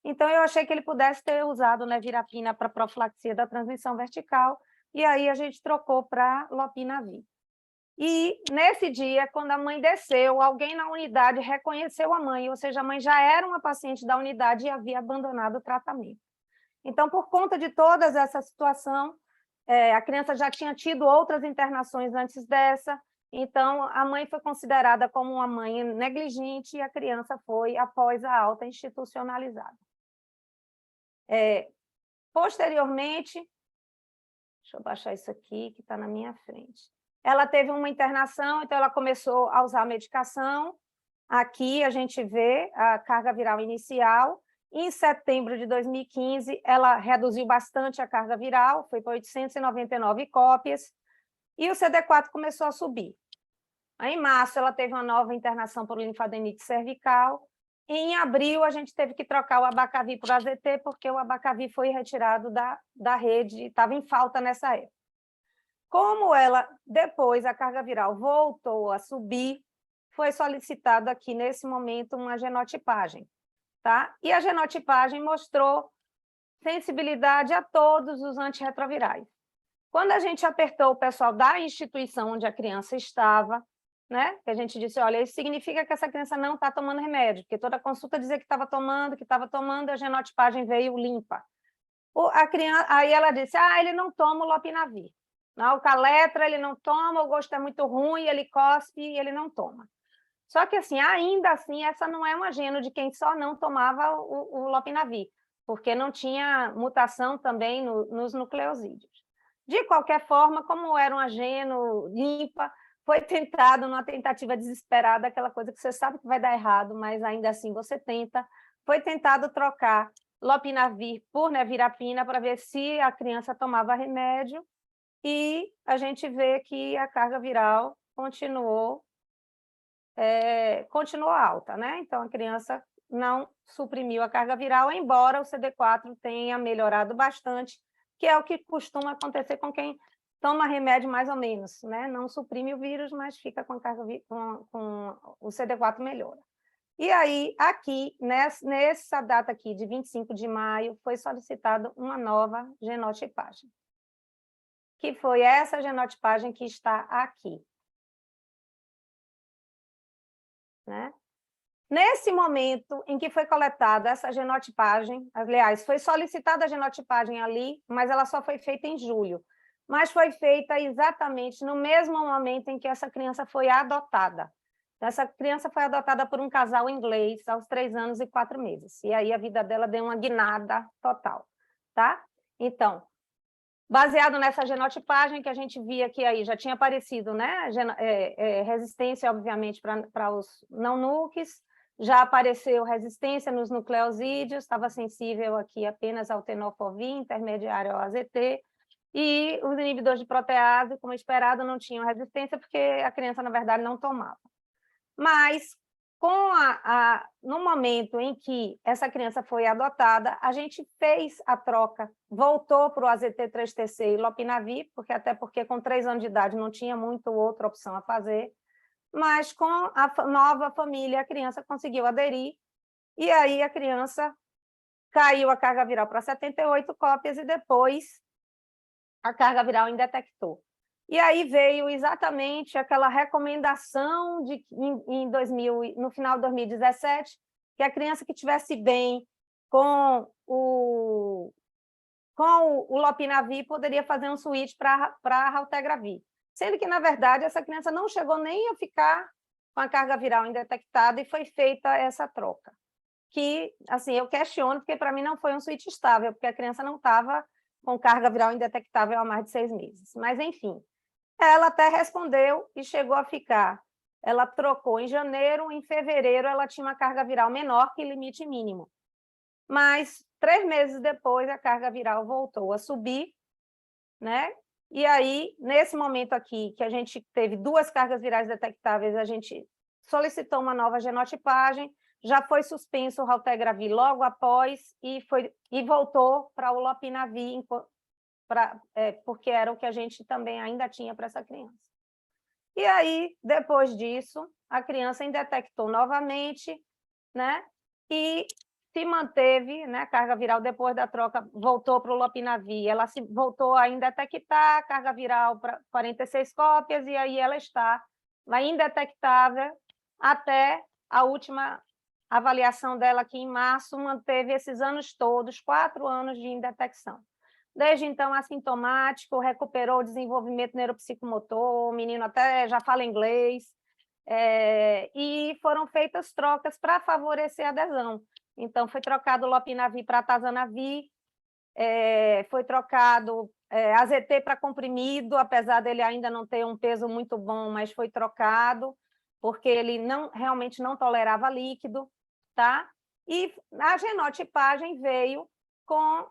Então, eu achei que ele pudesse ter usado nevirapina para profilaxia da transmissão vertical, e aí a gente trocou para lopinavir. E, nesse dia, quando a mãe desceu, alguém na unidade reconheceu a mãe, ou seja, a mãe já era uma paciente da unidade e havia abandonado o tratamento. Então, por conta de toda essa situação, a criança já tinha tido outras internações antes dessa, então a mãe foi considerada como uma mãe negligente e a criança foi, após a alta, institucionalizada. Posteriormente, deixa eu baixar isso aqui, que está na minha frente. Ela teve uma internação, então ela começou a usar a medicação. Aqui a gente vê a carga viral inicial. Em setembro de 2015, ela reduziu bastante a carga viral, foi para 899 cópias, e o CD4 começou a subir. Aí, em março, ela teve uma nova internação por linfadenite cervical. E, em abril, a gente teve que trocar o Abacavir por AZT, porque o Abacavir foi retirado da rede, estava em falta nessa época. Como depois a carga viral voltou a subir, foi solicitado aqui, nesse momento, uma genotipagem. Tá? E a genotipagem mostrou sensibilidade a todos os antirretrovirais. Quando a gente apertou o pessoal da instituição onde a criança estava, né, que a gente disse, olha, isso significa que essa criança não está tomando remédio, porque toda consulta dizia que estava tomando, a genotipagem veio limpa. Aí ela disse, ele não toma o lopinavir. O Caletra ele não toma, o gosto é muito ruim, ele cospe e ele não toma. Só que, assim, ainda assim, essa não é uma geno de quem só não tomava o lopinavir, porque não tinha mutação também nos nucleosídeos. De qualquer forma, como era uma geno limpa, foi tentado, numa tentativa desesperada, aquela coisa que você sabe que vai dar errado, mas ainda assim você tenta, foi tentado trocar lopinavir por nevirapina para ver se a criança tomava remédio, e a gente vê que a carga viral continuou alta, né? Então, a criança não suprimiu a carga viral, embora o CD4 tenha melhorado bastante, que é o que costuma acontecer com quem toma remédio mais ou menos, né? Não suprime o vírus, mas fica com o CD4 melhora. E aí, aqui, nessa data aqui, de 25 de maio, foi solicitada uma nova genotipagem, que foi essa genotipagem que está aqui. Né? Nesse momento em que foi coletada essa genotipagem, aliás, foi solicitada a genotipagem ali, mas ela só foi feita em julho, mas foi feita exatamente no mesmo momento em que essa criança foi adotada. Essa criança foi adotada por um casal inglês aos 3 anos e 4 meses, e aí a vida dela deu uma guinada total, tá? Então, baseado nessa genotipagem que a gente via que aí já tinha aparecido, né? Resistência, obviamente, para os não-NUCs, já apareceu resistência nos nucleosídeos, estava sensível aqui apenas ao tenofovir, intermediário ao AZT, e os inibidores de protease, como esperado, não tinham resistência, porque a criança, na verdade, não tomava. Mas, no momento em que essa criança foi adotada, a gente fez a troca, voltou para o AZT3TC e lopinavir, até porque com 3 anos de idade não tinha muito outra opção a fazer, mas com a nova família, a criança conseguiu aderir, e aí a criança caiu a carga viral para 78 cópias, e depois a carga viral indetectou. E aí veio exatamente aquela recomendação no final de 2017, que a criança que estivesse bem com o lopinavir poderia fazer um switch para raltegravir. Sendo que, na verdade, essa criança não chegou nem a ficar com a carga viral indetectada e foi feita essa troca. Que, assim, eu questiono, porque para mim não foi um switch estável, porque a criança não estava com carga viral indetectável há mais de 6 meses. Mas, enfim, ela até respondeu e chegou a ficar. Ela trocou em janeiro, em fevereiro ela tinha uma carga viral menor que limite mínimo. Mas 3 meses depois a carga viral voltou a subir, né? E aí, nesse momento aqui, que a gente teve 2 cargas virais detectáveis, a gente solicitou uma nova genotipagem, já foi suspenso o raltegravir logo após e voltou para o lopinavir, porque era o que a gente também ainda tinha para essa criança. E aí, depois disso, a criança indetectou novamente, né? E se manteve, né? A carga viral, depois da troca, voltou para o lopinavir, ela voltou a indetectar, carga viral para 46 cópias, e aí ela está indetectável até a última avaliação dela aqui em março, manteve esses anos todos, 4 anos de indetecção. Desde então, assintomático, recuperou o desenvolvimento neuropsicomotor, o menino até já fala inglês, e foram feitas trocas para favorecer a adesão. Então, foi trocado o lopinavir para atazanavir, foi trocado AZT para comprimido, apesar dele ainda não ter um peso muito bom, mas foi trocado, porque ele realmente não tolerava líquido, tá? E a genotipagem veio com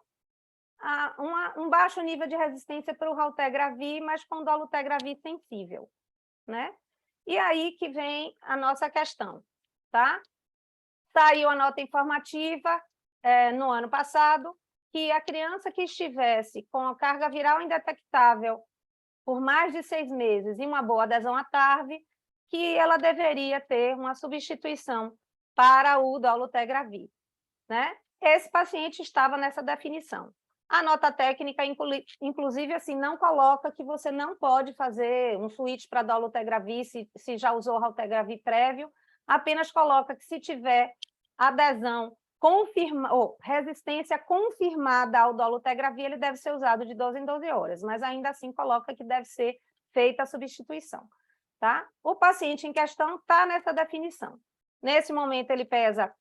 um baixo nível de resistência para o raltegravir, mas com dolutegravir sensível, né? E aí que vem a nossa questão, tá? Saiu a nota informativa no ano passado, que a criança que estivesse com a carga viral indetectável por mais de 6 meses e uma boa adesão à TARV, que ela deveria ter uma substituição para o dolutegravir, né? Esse paciente estava nessa definição. A nota técnica, inclusive, assim, não coloca que você não pode fazer um switch para dolutegravir se já usou raltegravir prévio, apenas coloca que se tiver adesão ou resistência confirmada ao dolutegravir, ele deve ser usado de 12 em 12 horas, mas ainda assim coloca que deve ser feita a substituição, tá? O paciente em questão está nessa definição. Nesse momento, ele pesa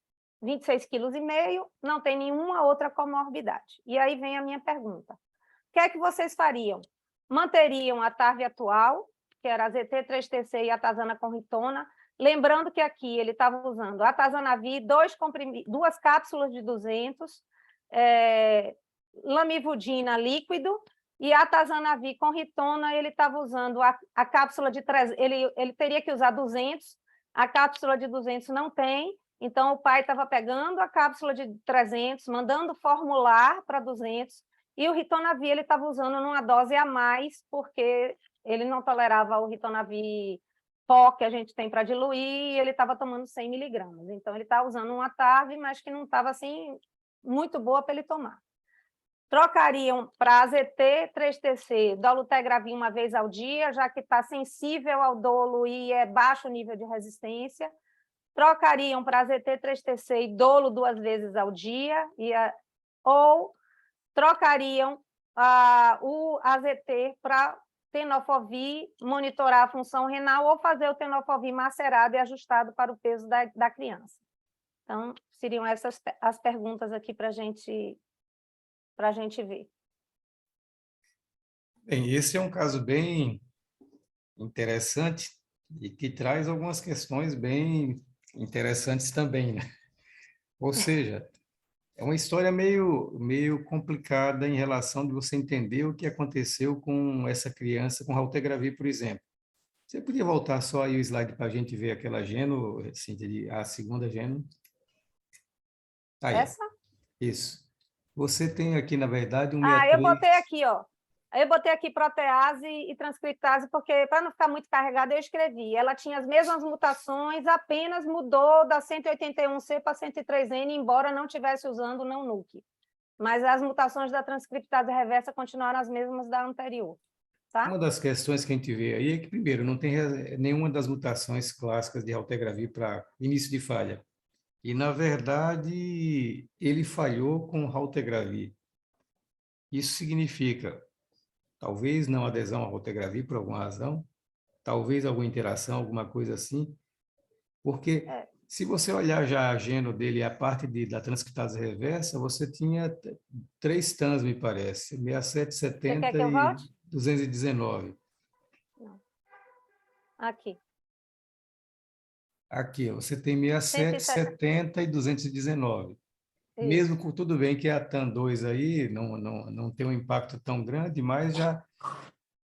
26,5 kg, não tem nenhuma outra comorbidade. E aí vem a minha pergunta. O que é que vocês fariam? Manteriam a TARV atual, que era a ZT3TC e a atazana com ritona, lembrando que aqui ele estava usando a atazanavir, 2 cápsulas de 200, lamivudina líquido, e a atazanavir com ritona, ele estava usando a cápsula de 300, ele teria que usar 200, a cápsula de 200 não tem, então o pai estava pegando a cápsula de 300, mandando formular para 200, e o ritonavir ele estava usando numa dose a mais, porque ele não tolerava o ritonavir pó que a gente tem para diluir, e ele estava tomando 100 miligramas. Então, ele está usando uma TARV, mas que não estava assim, muito boa para ele tomar. Trocariam para AZT 3TC, dolutegravir uma vez ao dia, já que está sensível ao dolo e é baixo nível de resistência. Trocariam para AZT 3TC e dolo 2 vezes ao dia, ou trocariam o AZT para tenofovir, monitorar a função renal, ou fazer o tenofovir macerado e ajustado para o peso da criança. Então, seriam essas as perguntas aqui para a gente ver. Bem, esse é um caso bem interessante e que traz algumas questões bem interessantes também, né? Ou seja, é uma história meio complicada em relação de você entender o que aconteceu com essa criança, com Raltegravir, por exemplo. Você podia voltar só aí o slide para a gente ver aquela geno, Cíntia, a segunda geno? Tá aí, ó. Essa? Isso. Você tem aqui, na verdade, um Eu 63... botei aqui, ó. Eu botei aqui protease e transcriptase, porque, para não ficar muito carregada, eu escrevi. Ela tinha as mesmas mutações, apenas mudou da 181C para 103N, embora não estivesse usando o não-nuc. Mas as mutações da transcriptase reversa continuaram as mesmas da anterior. Tá? Uma das questões que a gente vê aí é que, primeiro, não tem nenhuma das mutações clássicas de Raltegravir para início de falha. E, na verdade, ele falhou com Raltegravir. Isso significa, talvez não adesão a Raltegravir por alguma razão, talvez alguma interação, alguma coisa assim, porque se você olhar já a geno dele, a parte da transcriptase reversa, você tinha 3 TANs, me parece, 67, Você 70 quer que eu e volte? 219. Não. Aqui. Aqui, ó, você tem 67, 170. 70 e 219. Mesmo com tudo bem que a TAN2 aí não tem um impacto tão grande, mas já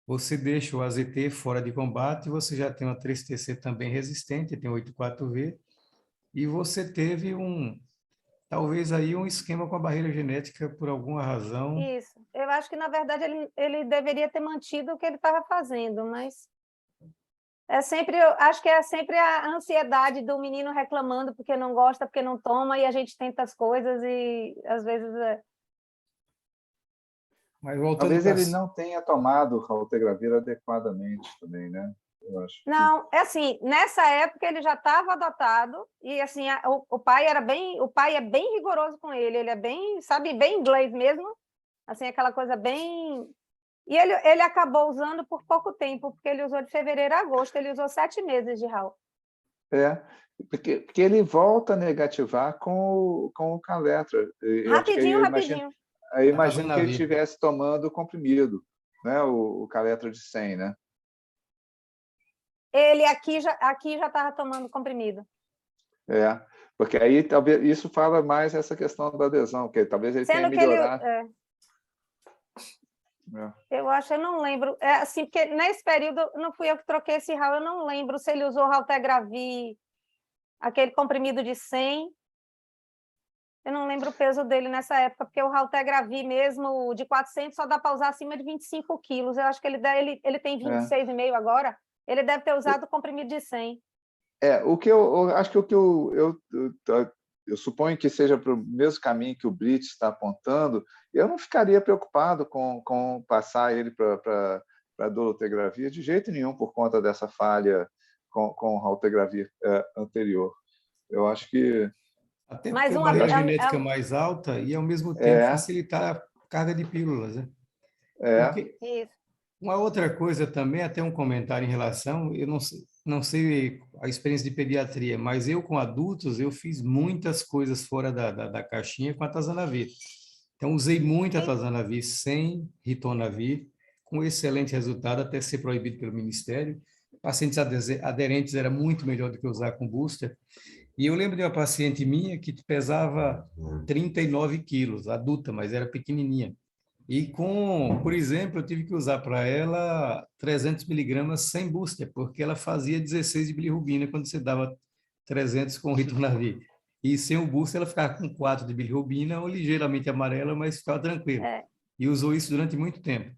você deixa o AZT fora de combate, você já tem uma 3TC também resistente, tem 84V, e você teve talvez aí um esquema com a barreira genética por alguma razão. Isso. Eu acho que, na verdade, ele deveria ter mantido o que ele estava fazendo, mas eu acho que é sempre a ansiedade do menino reclamando porque não gosta, porque não toma, e a gente tenta as coisas e, às vezes... Mas voltando Talvez para... ele não tenha tomado o Raltegravir adequadamente também, né? Eu acho que... Não, é assim, nessa época ele já estava adotado, e assim, o pai é bem rigoroso com ele é bem, sabe, bem inglês mesmo, assim, aquela coisa bem... E ele acabou usando por pouco tempo, porque ele usou de fevereiro a agosto, ele usou 7 meses de Raul. Porque ele volta a negativar com o Caletra. Rapidinho. Eu imagino que ele estivesse tomando o comprimido, né? O Caletra de 100, né? Ele aqui já estava tomando comprimido. Porque aí talvez isso fala mais essa questão da adesão, que talvez ele tenha melhorado. Eu não lembro. Assim, porque nesse período não fui eu que troquei esse Raul, eu não lembro se ele usou Raltegravir, aquele comprimido de 100. Eu não lembro o peso dele nessa época, porque o Raltegravir mesmo, de 400, só dá para usar acima de 25 quilos. Eu acho que ele tem 26,5 agora. Ele deve ter usado o comprimido de 100. O que eu acho que eu suponho que seja para o mesmo caminho que o Brits está apontando, eu não ficaria preocupado com passar ele para a dolutegravir de jeito nenhum por conta dessa falha com o Raltegravir anterior. Eu acho que... Até porque a barreira genética mais alta e, ao mesmo tempo, facilitar a carga de pílulas. Né? Isso. Uma outra coisa também, até um comentário em relação, eu não sei a experiência de pediatria, mas eu com adultos, eu fiz muitas coisas fora da caixinha com a Tazanavir. Então, usei muito a Tazanavir sem ritonavir, com excelente resultado, até ser proibido pelo Ministério. Pacientes aderentes era muito melhor do que usar com booster. E eu lembro de uma paciente minha que pesava 39 quilos, adulta, mas era pequenininha. E por exemplo, eu tive que usar para ela 300 miligramas sem booster, porque ela fazia 16 de bilirrubina quando você dava 300 com o ritonavir. E sem o booster, ela ficava com 4 de bilirrubina, ou ligeiramente amarela, mas ficava tranquila. E usou isso durante muito tempo.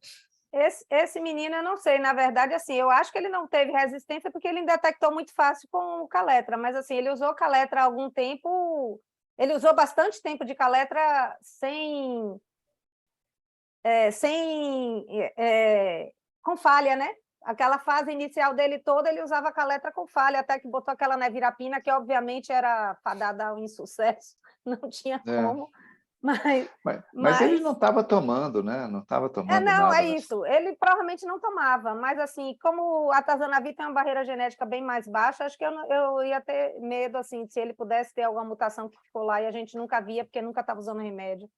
Esse menino, eu não sei, na verdade, assim, eu acho que ele não teve resistência porque ele detectou muito fácil com o Caletra, mas assim, ele usou Caletra há algum tempo, ele usou bastante tempo de Caletra com falha, né? Aquela fase inicial dele toda, ele usava Caletra com falha, até que botou aquela nevirapina, que obviamente era fadada ao insucesso, não tinha como. Mas ele não estava tomando, né? Não estava tomando nada. Isso. Ele provavelmente não tomava, mas assim, como a Tazanavir tem uma barreira genética bem mais baixa, acho que eu ia ter medo, assim, se ele pudesse ter alguma mutação que ficou lá e a gente nunca via, porque nunca estava usando remédio.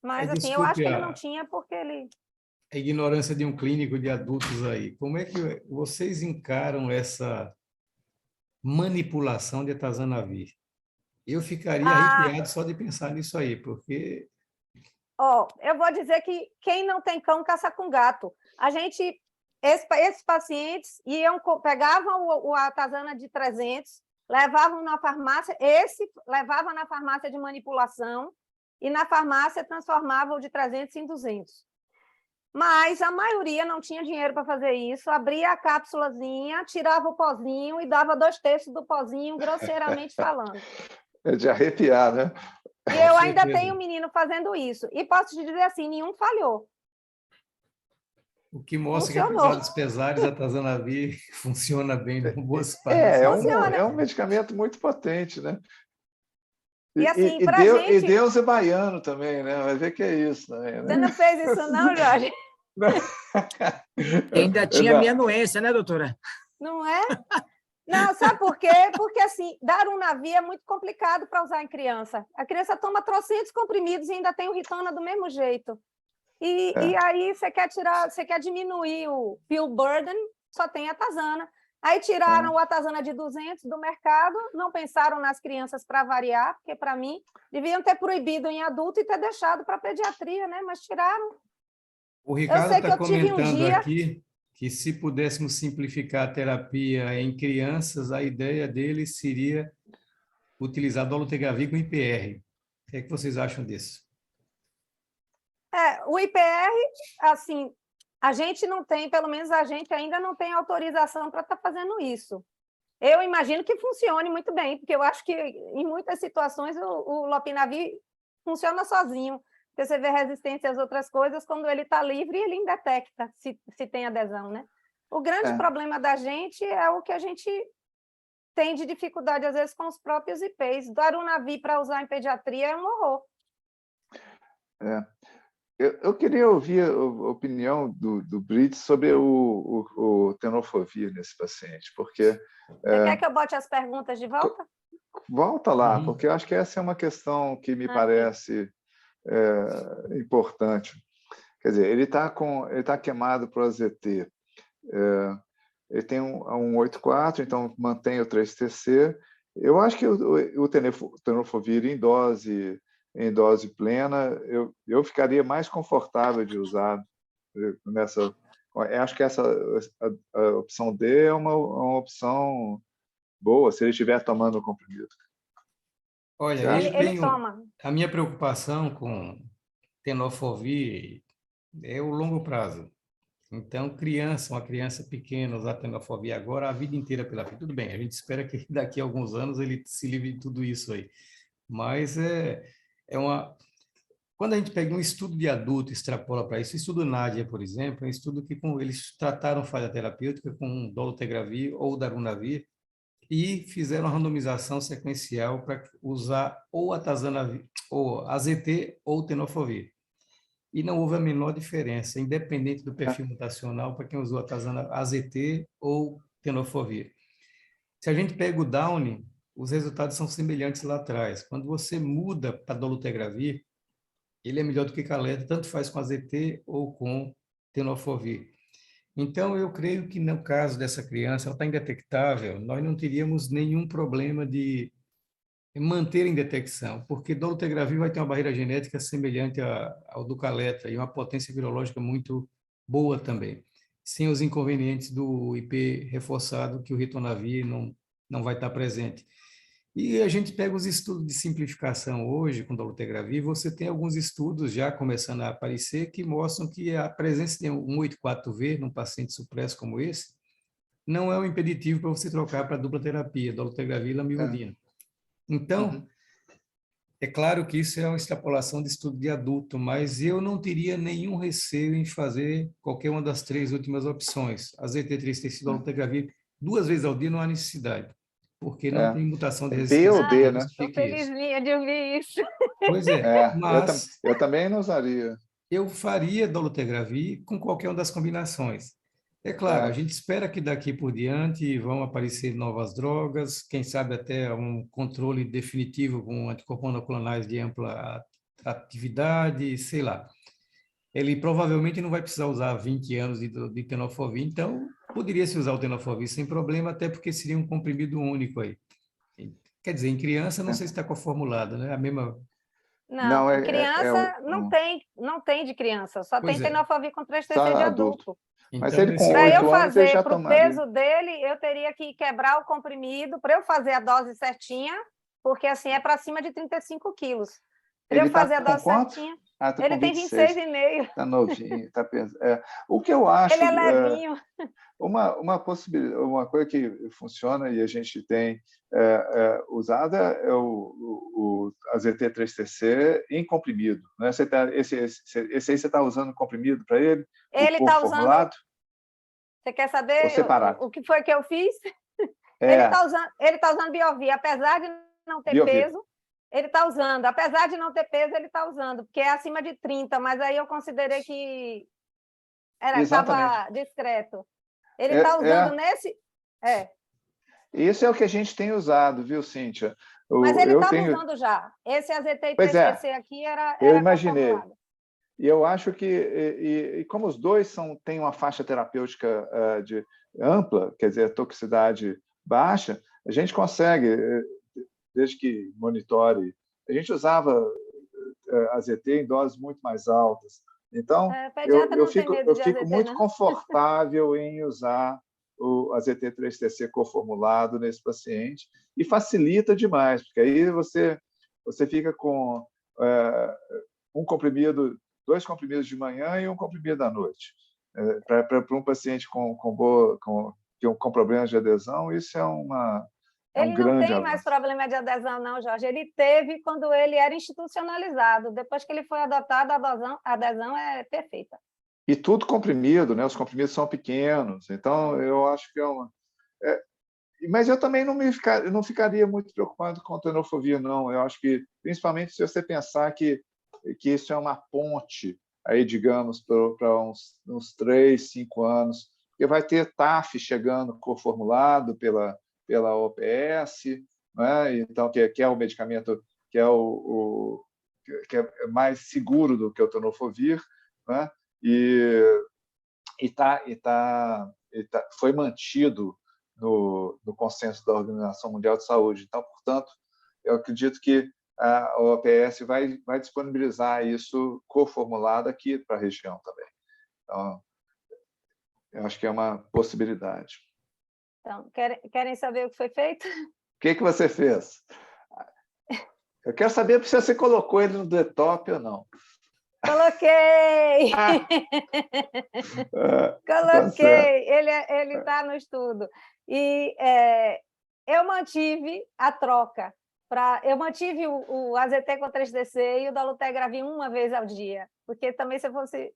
Mas, assim, eu acho que ele não tinha, porque ele... A ignorância de um clínico de adultos aí. Como é que vocês encaram essa manipulação de atazanavir. Eu ficaria Ah, arrepiado só de pensar nisso aí, porque ó, eu vou dizer que quem não tem cão caça com gato. Esses pacientes pegavam o atazana de 300, levavam na farmácia, levava na farmácia de manipulação e na farmácia transformava o de 300 em 200. Mas a maioria não tinha dinheiro para fazer isso, abria a cápsulazinha, tirava o pozinho e dava 2/3 do pozinho, grosseiramente falando. É de arrepiar, né? E eu com ainda certeza. tenho um menino fazendo isso. E posso te dizer assim, nenhum falhou. O que mostra que, Funcionou. apesar dos pesares, a atazanavir funciona bem em boas partes. É um medicamento muito potente, né? E assim, e pra Deus, gente... e Deus é baiano também, né? Vai ver que é isso também, né? Você não fez isso não, Jorge? E ainda tinha minha anuência, né, doutora? Não é? Não, sabe por quê? Porque, assim, Darunavir é muito complicado para usar em criança. A criança toma trocentos comprimidos e ainda tem o Ritona do mesmo jeito. E aí você quer diminuir o pill burden, só tem a atazana. Aí tiraram o atazana de 200 do mercado, não pensaram nas crianças para variar, porque, para mim, deviam ter proibido em adulto e ter deixado para pediatria, né? Mas tiraram. O Ricardo sei que está eu tive um comentando dia- aqui que, se pudéssemos simplificar a terapia em crianças, a ideia dele seria utilizar dolutegravir com IPR. O que é que vocês acham disso? O IPR, assim, a gente não tem, pelo menos a gente ainda não tem autorização para estar fazendo isso. Eu imagino que funcione muito bem, porque eu acho que em muitas situações o lopinavir funciona sozinho, porque você vê resistência às outras coisas, quando ele está livre, ele ainda detecta se tem adesão, né? O grande problema da gente é o que a gente tem de dificuldade, às vezes, com os próprios IPs. Darunavir para usar em pediatria é um horror. Eu queria ouvir a opinião do Brits sobre o tenofovir nesse paciente, porque... Você quer que eu bote as perguntas de volta? Volta lá, porque eu acho que essa é uma questão que me parece importante. Quer dizer, ele tá queimado para o AZT. Ele tem um 8,4, então mantém o 3-TC. Eu acho que o tenofovir em dose plena, eu ficaria mais confortável de usar nessa. Eu acho que a opção D é uma opção boa, se ele estiver tomando o comprimido. Olha, ele toma. A minha preocupação com tenofovir é o longo prazo. Então, uma criança pequena usar tenofovir agora, a vida inteira pela frente. Tudo bem, a gente espera que daqui a alguns anos ele se livre de tudo isso aí. Mas quando a gente pega um estudo de adulto e extrapola para isso, o estudo Nádia, por exemplo, é um estudo que eles trataram falha terapêutica com dolutegravir ou darunavir e fizeram uma randomização sequencial para usar ou atazanavir, ou AZT ou tenofovir. E não houve a menor diferença, independente do perfil mutacional, para quem usou atazana AZT ou tenofovir. Se a gente pega o Downy, os resultados são semelhantes lá atrás. Quando você muda para dolutegravir, ele é melhor do que Caleta, tanto faz com AZT ou com tenofovir. Então, eu creio que no caso dessa criança, ela está indetectável, nós não teríamos nenhum problema de manter em detecção, porque dolutegravir vai ter uma barreira genética semelhante ao do Caleta e uma potência virológica muito boa também, sem os inconvenientes do IP reforçado, que o ritonavir não vai estar presente. E a gente pega os estudos de simplificação hoje com dolutegravir, você tem alguns estudos já começando a aparecer que mostram que a presença de um 8,4V num paciente supresso como esse não é um impeditivo para você trocar para dupla terapia, dolutegravir e lamivudina. Então, é claro que isso é uma extrapolação de estudo de adulto, mas eu não teria nenhum receio em fazer qualquer uma das 3 últimas opções. A ZT3 e dolutegravir 2 vezes ao dia não há necessidade, porque não tem mutação de resistência. B ou D, né? Estou felizinha de ouvir isso. Pois é, mas eu também não usaria. Eu faria dolutegravir com qualquer uma das combinações. É claro, a gente espera que daqui por diante vão aparecer novas drogas, quem sabe até um controle definitivo com anticorpos monoclonais de ampla atividade, sei lá. ele provavelmente não vai precisar usar 20 anos de tenofovir, então poderia se usar o tenofovir sem problema, até porque seria um comprimido único aí. Quer dizer, em criança não sei se está coformulado, né? A mesma... Não, Não, criança não tem de criança, só Pois tem é. tenofovir com 3TC só de adulto. adulto. Mas Então, ele com nesse Para eu 8 anos ele já fazer para o tomaria. peso dele, eu teria que quebrar o comprimido, para eu fazer a dose certinha, porque assim é para cima de 35 quilos. Para eu Ele está fazer a com dose quanto? certinha, Ah, tá ele com tem 26. 26,5. Está novinho, está pensando. O que eu acho, Ele é levinho. uma possibilidade, uma coisa que funciona e a gente tem usada é o AZT3TC em comprimido. Né? Esse aí você está usando comprimido para ele? Ele o está usando. formulado? Você quer Ou saber separado? o que foi que eu fiz? É, Ele tá usando Biovir, apesar de não ter Biovir. peso, ele está usando. Apesar de não ter peso, ele está usando, porque é acima de 30, mas aí eu considerei que estava discreto. Ele está usando nesse... Isso é o que a gente tem usado, viu, Cíntia? Mas ele estava usando já. Esse AZT Pois é, 3TC aqui era eu imaginei. conformulado. E eu acho que, e como os dois têm uma faixa terapêutica ampla, quer dizer, toxicidade baixa, a gente consegue, desde que monitore. A gente usava AZT em doses muito mais altas. Então, eu fico muito confortável em usar o AZT3TC coformulado nesse paciente e facilita demais, porque aí você fica com um comprimido, 2 comprimidos de manhã e um comprimido à noite. Para um paciente com problemas de adesão, isso é um Ele grande não tem avanço. mais problema de adesão, não, Jorge. Ele teve quando ele era institucionalizado. Depois que ele foi adotado, a adesão é perfeita. E tudo comprimido, né? Os comprimidos são pequenos. Então, eu acho que é uma... Mas eu também não ficaria muito preocupado com a tenofovir, não. Eu acho que, principalmente se você pensar que isso é uma ponte, aí, digamos, para uns 3, 5 anos, porque vai ter TAF chegando coformulado pela OPS, né? Então, que é o medicamento que é mais seguro do que o tenofovir, né? Foi mantido no consenso da Organização Mundial de Saúde. Então, portanto, eu acredito que a OPS vai disponibilizar isso coformulado aqui para a região também. Então, eu acho que é uma possibilidade. Então, querem saber o que foi feito? O que você fez? Eu quero saber se você colocou ele no Detop ou não. Coloquei! Coloquei! Tá, ele está no estudo. E eu mantive a troca. Eu mantive o AZT com 3TC e o dolutegravir uma vez ao dia, porque também se eu fosse...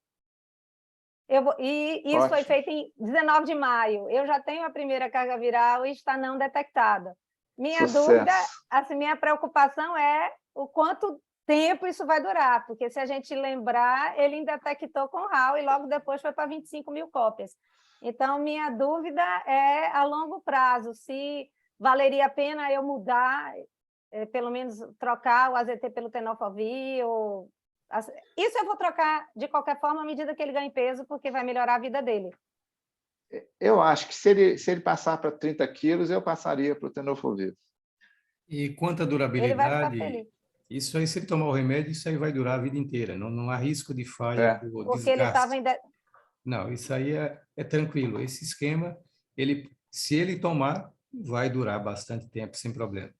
E isso ótimo. foi feito em 19 de maio. Eu já tenho a primeira carga viral e está não detectada. Minha dúvida, assim, minha preocupação é o quanto tempo isso vai durar, porque se a gente lembrar, ele ainda detectou com RAW e logo depois foi para 25 mil cópias. Então, minha dúvida é a longo prazo, se valeria a pena eu mudar, pelo menos trocar o AZT pelo tenofovir, ou... Isso eu vou trocar de qualquer forma à medida que ele ganhe peso, porque vai melhorar a vida dele. Eu acho que se ele passar para 30 quilos, eu passaria para o tenofovir. E quanto à Ele vai ficar durabilidade, feliz. isso aí, se ele tomar o remédio, isso aí vai durar a vida inteira. Não há risco de falha por Porque ele estava desgaste. Não, isso aí é tranquilo. Esse esquema, se ele tomar, vai durar bastante tempo, sem problema.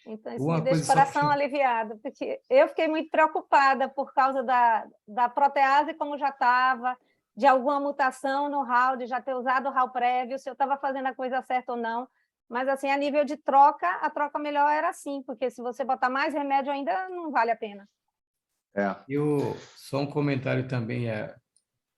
Então, isso me deixa o coração aliviado, porque eu fiquei muito preocupada por causa da protease, como já estava, de alguma mutação no RAW, de já ter usado o RAW prévio, se eu estava fazendo a coisa certa ou não. Mas, assim, a nível de troca, a troca melhor era assim, porque se você botar mais remédio ainda, não vale a pena. Só um comentário também, é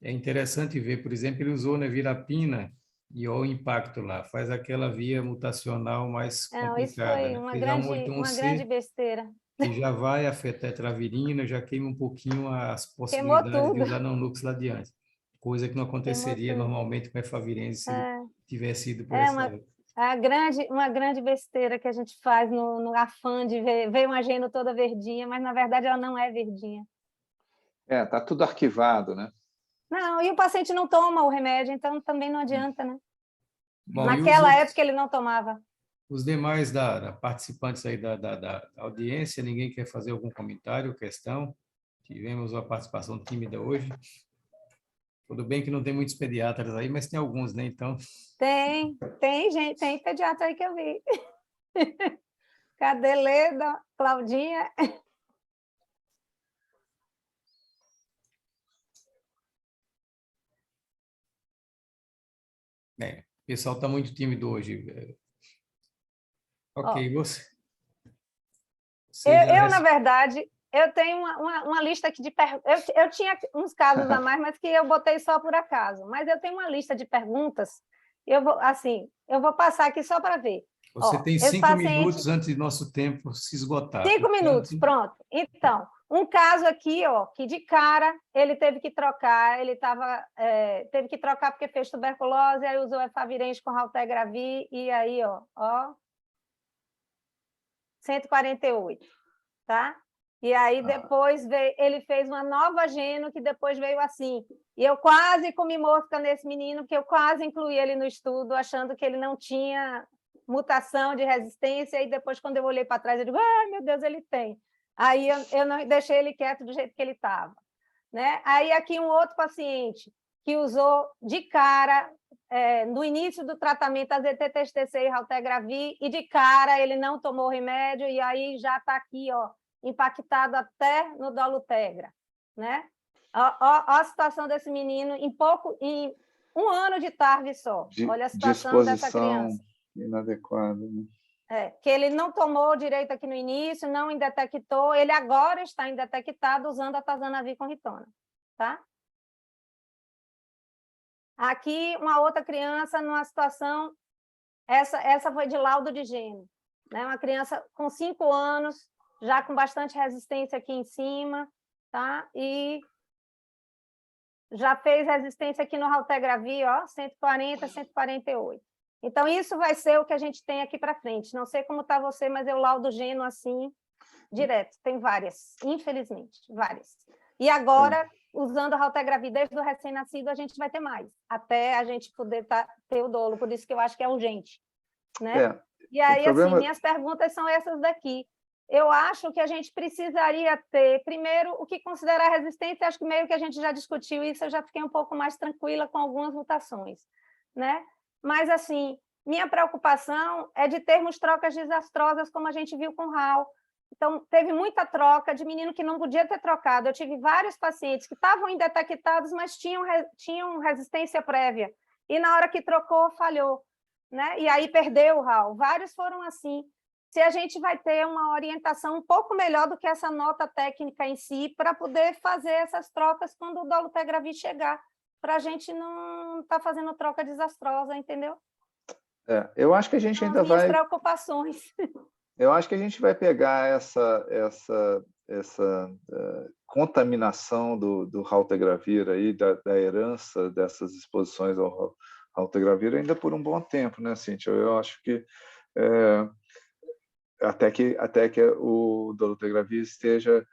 interessante ver, por exemplo, ele usou nevirapina e olha o impacto lá, faz aquela via mutacional mais complicada. Isso foi né? uma Fez grande besteira. Que já vai afetar a tetravirina, já queima um pouquinho as possibilidades de usar nanux lá adiante. Coisa que não aconteceria normalmente com a efavirense se tivesse ido por essa... Uma grande besteira que a gente faz no afã de ver uma geno toda verdinha, mas, na verdade, ela não é verdinha. Tá tudo arquivado, né? Não, e o paciente não toma o remédio, então também não adianta, né? Bom, e Naquela época ele não tomava. os demais participantes aí da audiência, ninguém quer fazer algum comentário, questão? Tivemos uma participação tímida hoje. Tudo bem que não tem muitos pediatras aí, mas tem alguns, né? Então, Tem gente, tem pediatra aí que eu vi. Cadê Leda, Claudinha? o pessoal está muito tímido hoje. Ok, você Na verdade, eu tenho uma lista aqui de perguntas. Eu tinha uns casos a mais, mas que eu botei só por acaso. Mas eu tenho uma lista de perguntas. Eu vou passar aqui só para ver. Você tem 5 minutos antes de nosso tempo se esgotar. 5 minutos, pronto. Então, um caso aqui, que de cara ele teve que trocar, teve que trocar porque fez tuberculose, aí usou efavirenz com raltegravir, e aí, 148, tá? E aí depois ele fez uma nova geno, que depois veio assim. E eu quase comi mosca nesse menino, porque eu quase incluí ele no estudo, achando que ele não tinha mutação de resistência, e depois, quando eu olhei para trás, eu digo, ai, meu Deus, ele tem. Aí eu não deixei ele quieto do jeito que ele estava, né? Aí aqui um outro paciente que usou de cara, no início do tratamento, a ZT-TSTC e raltegravir, e de cara ele não tomou remédio, e aí já está aqui, impactado até no dolutegra, né? A situação desse menino em 1 ano de TARV só. Olha a situação dessa criança. Inadequada, né? Que ele não tomou direito aqui no início, não indetectou, ele agora está indetectado usando a tazanavir com ritona, tá? Aqui, uma outra criança numa situação, essa foi de laudo de gênio, né? Uma criança com 5 anos, já com bastante resistência aqui em cima, tá? E já fez resistência aqui no raltegravir, 140, 148. Então, isso vai ser o que a gente tem aqui para frente. Não sei como está você, mas eu laudo geno assim, direto. Tem várias, infelizmente, várias. E agora, usando a raltegravir desde o recém-nascido, a gente vai ter mais, até a gente poder ter o dolo. Por isso que eu acho que é urgente, né? E aí, assim, minhas perguntas são essas daqui. Eu acho que a gente precisaria ter, primeiro, o que considerar resistência. Acho que meio que a gente já discutiu isso, eu já fiquei um pouco mais tranquila com algumas mutações, né? Mas, assim, minha preocupação é de termos trocas desastrosas, como a gente viu com o RAL. Então, teve muita troca de menino que não podia ter trocado. Eu tive vários pacientes que estavam indetectados, mas tinham resistência prévia. E, na hora que trocou, falhou, né? E aí perdeu o RAL. Vários foram assim. Se a gente vai ter uma orientação um pouco melhor do que essa nota técnica em si, para poder fazer essas trocas quando o dolutegravir chegar, para a gente não estar fazendo troca desastrosa, entendeu? Eu acho que a gente ainda vai... preocupações. Eu acho que a gente vai pegar essa contaminação do raltegravir aí, da herança dessas exposições ao raltegravir ainda por um bom tempo, né, Cíntia? Eu acho que até que o dolutegravir esteja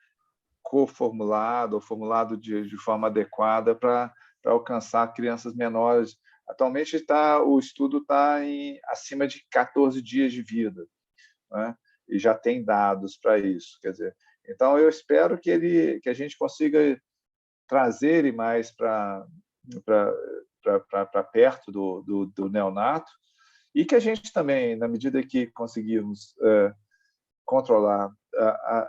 coformulado ou formulado de forma adequada para alcançar crianças menores. Atualmente o estudo está acima de 14 dias de vida, né? E já tem dados para isso. Quer dizer, então eu espero que a gente consiga trazer ele mais para perto do neonato, e que a gente também, na medida que conseguirmos controlar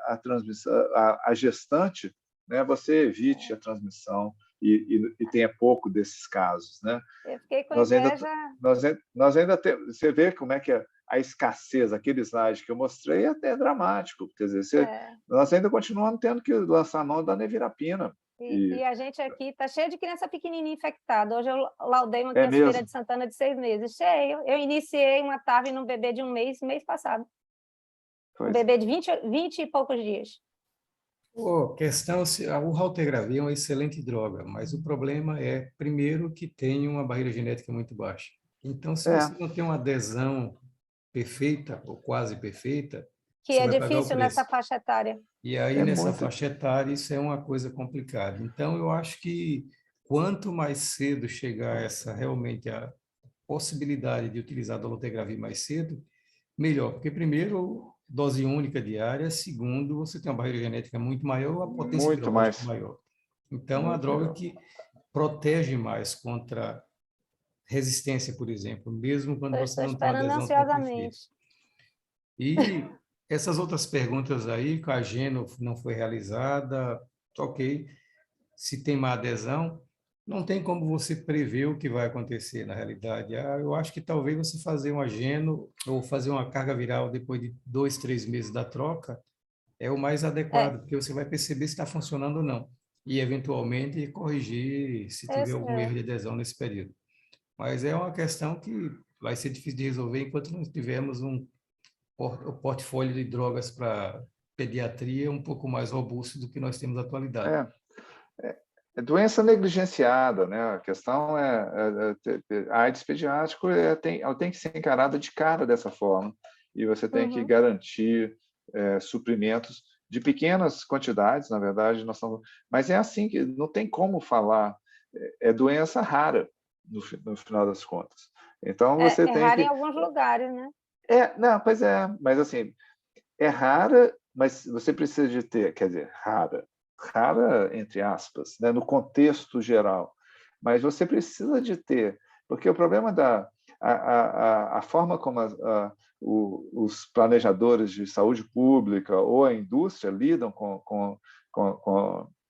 a transmissão, a gestante, né, você evite a transmissão e tenha pouco desses casos, né? Eu fiquei com inveja. Nós ainda temos, você vê como é que a escassez, aquele slide que eu mostrei, é até dramático. Quer dizer, nós ainda continuamos tendo que lançar a mão da nevirapina. E a gente aqui está cheio de criança pequenininha infectada. Hoje eu laudei uma criança Feira de Santana de 6 meses. Cheio. Eu iniciei uma TARV num bebê de 1 mês, mês passado. Um bebê de 20 e poucos dias. O raltegravir é uma excelente droga, mas o problema é, primeiro, que tem uma barreira genética muito baixa. Então, se você não tem uma adesão perfeita ou quase perfeita, Que você é vai pagar o difícil preço. nessa faixa etária. E aí, É nessa muito. faixa etária, isso é uma coisa complicada. Então, eu acho que quanto mais cedo chegar essa realmente a possibilidade de utilizar a dolutegravir mais cedo, melhor. Porque, primeiro, dose única diária. Segundo, você tem uma barreira genética muito maior, a potência Muito virológica mais. maior. Então, é uma Muito droga melhor. que protege mais contra resistência, por exemplo, mesmo quando Eu você estou não tem uma esperando adesão tão perfeita. ansiosamente. E essas outras perguntas aí, que a Geno não foi realizada, ok. Se tem má adesão, não tem como você prever o que vai acontecer na realidade. Eu acho que talvez você fazer uma Geno ou fazer uma carga viral depois de 2, 3 meses da troca é o mais É, adequado, porque você vai perceber se está funcionando ou não. E, eventualmente, corrigir se tiver algum erro de adesão nesse período. Mas é uma questão que vai ser difícil de resolver enquanto não tivermos o portfólio de drogas para pediatria um pouco mais robusto do que nós temos na atualidade. É doença negligenciada, né? A questão a AIDS pediátrico ela tem que ser encarada de cara dessa forma, e você tem que garantir suprimentos de pequenas quantidades, na verdade, mas é assim que não tem como falar, é doença rara no final das contas. Então você tem raro que em alguns lugares, né? não, pois é, mas assim, é rara, mas você precisa de ter, quer dizer, rara entre aspas, né, no contexto geral, mas você precisa de ter, porque o problema a forma como os planejadores de saúde pública ou a indústria lidam com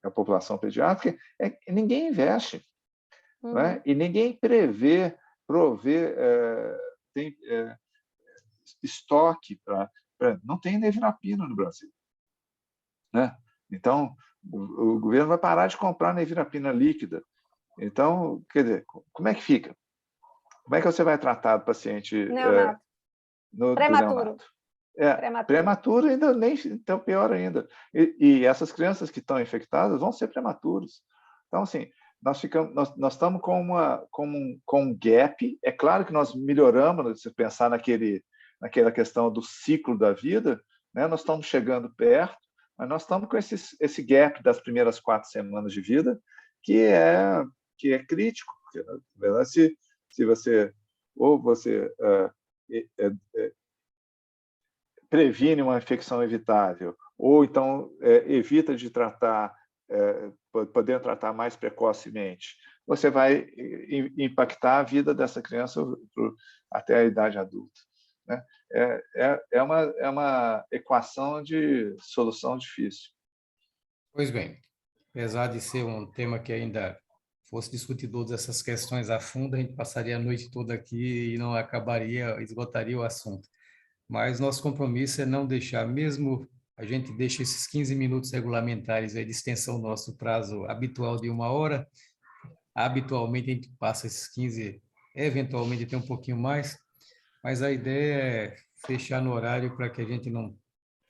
a população pediátrica é que ninguém investe, né? E ninguém prover tem estoque não tem nevirapina no Brasil, né? Então o governo vai parar de comprar nevirapina líquida. Então, quer dizer, como é que fica? Como é que você vai tratar o paciente Neonato. do Prematuro. neonato? Prematuro Ainda nem, então pior ainda. E essas crianças que estão infectadas vão ser prematuros. Então, assim, nós estamos com um gap. É claro que nós melhoramos, se pensar naquela questão do ciclo da vida, né? Nós estamos chegando perto, mas nós estamos com esse gap das primeiras 4 semanas de vida, que é crítico. Porque, na verdade, se você previne uma infecção evitável, ou então evita de tratar, poder tratar mais precocemente, você vai impactar a vida dessa criança até a idade adulta, né? É uma equação de solução difícil. Pois bem, apesar de ser um tema que ainda fosse discutir todas essas questões a fundo, a gente passaria a noite toda aqui e não esgotaria o assunto. Mas nosso compromisso é não deixar, mesmo a gente deixa esses 15 minutos regulamentares aí de extensão do nosso prazo habitual de 1 hora, habitualmente a gente passa esses 15, eventualmente até um pouquinho mais, mas a ideia é fechar no horário para que a gente não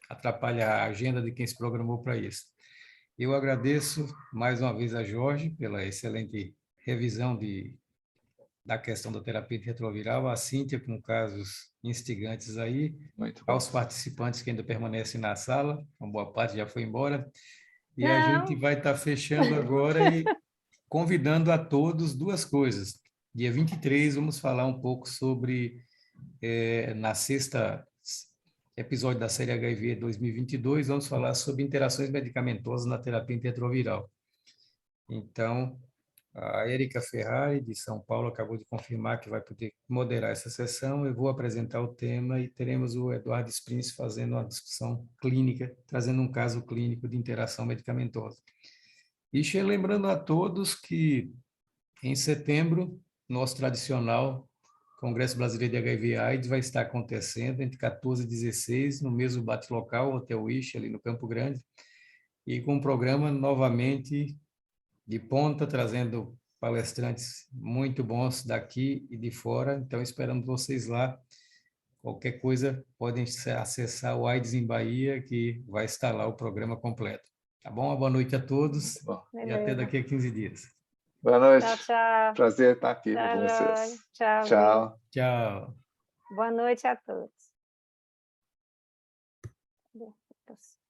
atrapalhe a agenda de quem se programou para isso. Eu agradeço mais uma vez a Jorge pela excelente revisão da questão da terapia retroviral, a Cíntia com casos instigantes aí, aos participantes que ainda permanecem na sala, uma boa parte já foi embora, e a gente vai estar fechando agora e convidando a todos 2 coisas. Dia 23, vamos falar um pouco sobre, na sexta episódio da série HIV 2022, vamos falar sobre interações medicamentosas na terapia antirretroviral. Então, a Érica Ferrari, de São Paulo, acabou de confirmar que vai poder moderar essa sessão. Eu vou apresentar o tema e teremos o Eduardo Sprince fazendo uma discussão clínica, trazendo um caso clínico de interação medicamentosa. E lembrando a todos que, em setembro, nosso tradicional Congresso Brasileiro de HIV/AIDS vai estar acontecendo entre 14 e 16, no mesmo bate-local, Hotel Wish, ali no Campo Grande, e com um programa novamente de ponta, trazendo palestrantes muito bons daqui e de fora. Então, esperamos vocês lá. Qualquer coisa, podem acessar o AIDS em Bahia, que vai estar lá o programa completo. Tá bom? Uma boa noite a todos e até daqui a 15 dias. Boa noite. Tchau, tchau. Prazer estar aqui Tchau, com vocês. Tchau. Tchau. Tchau. Boa noite a todos. abertas.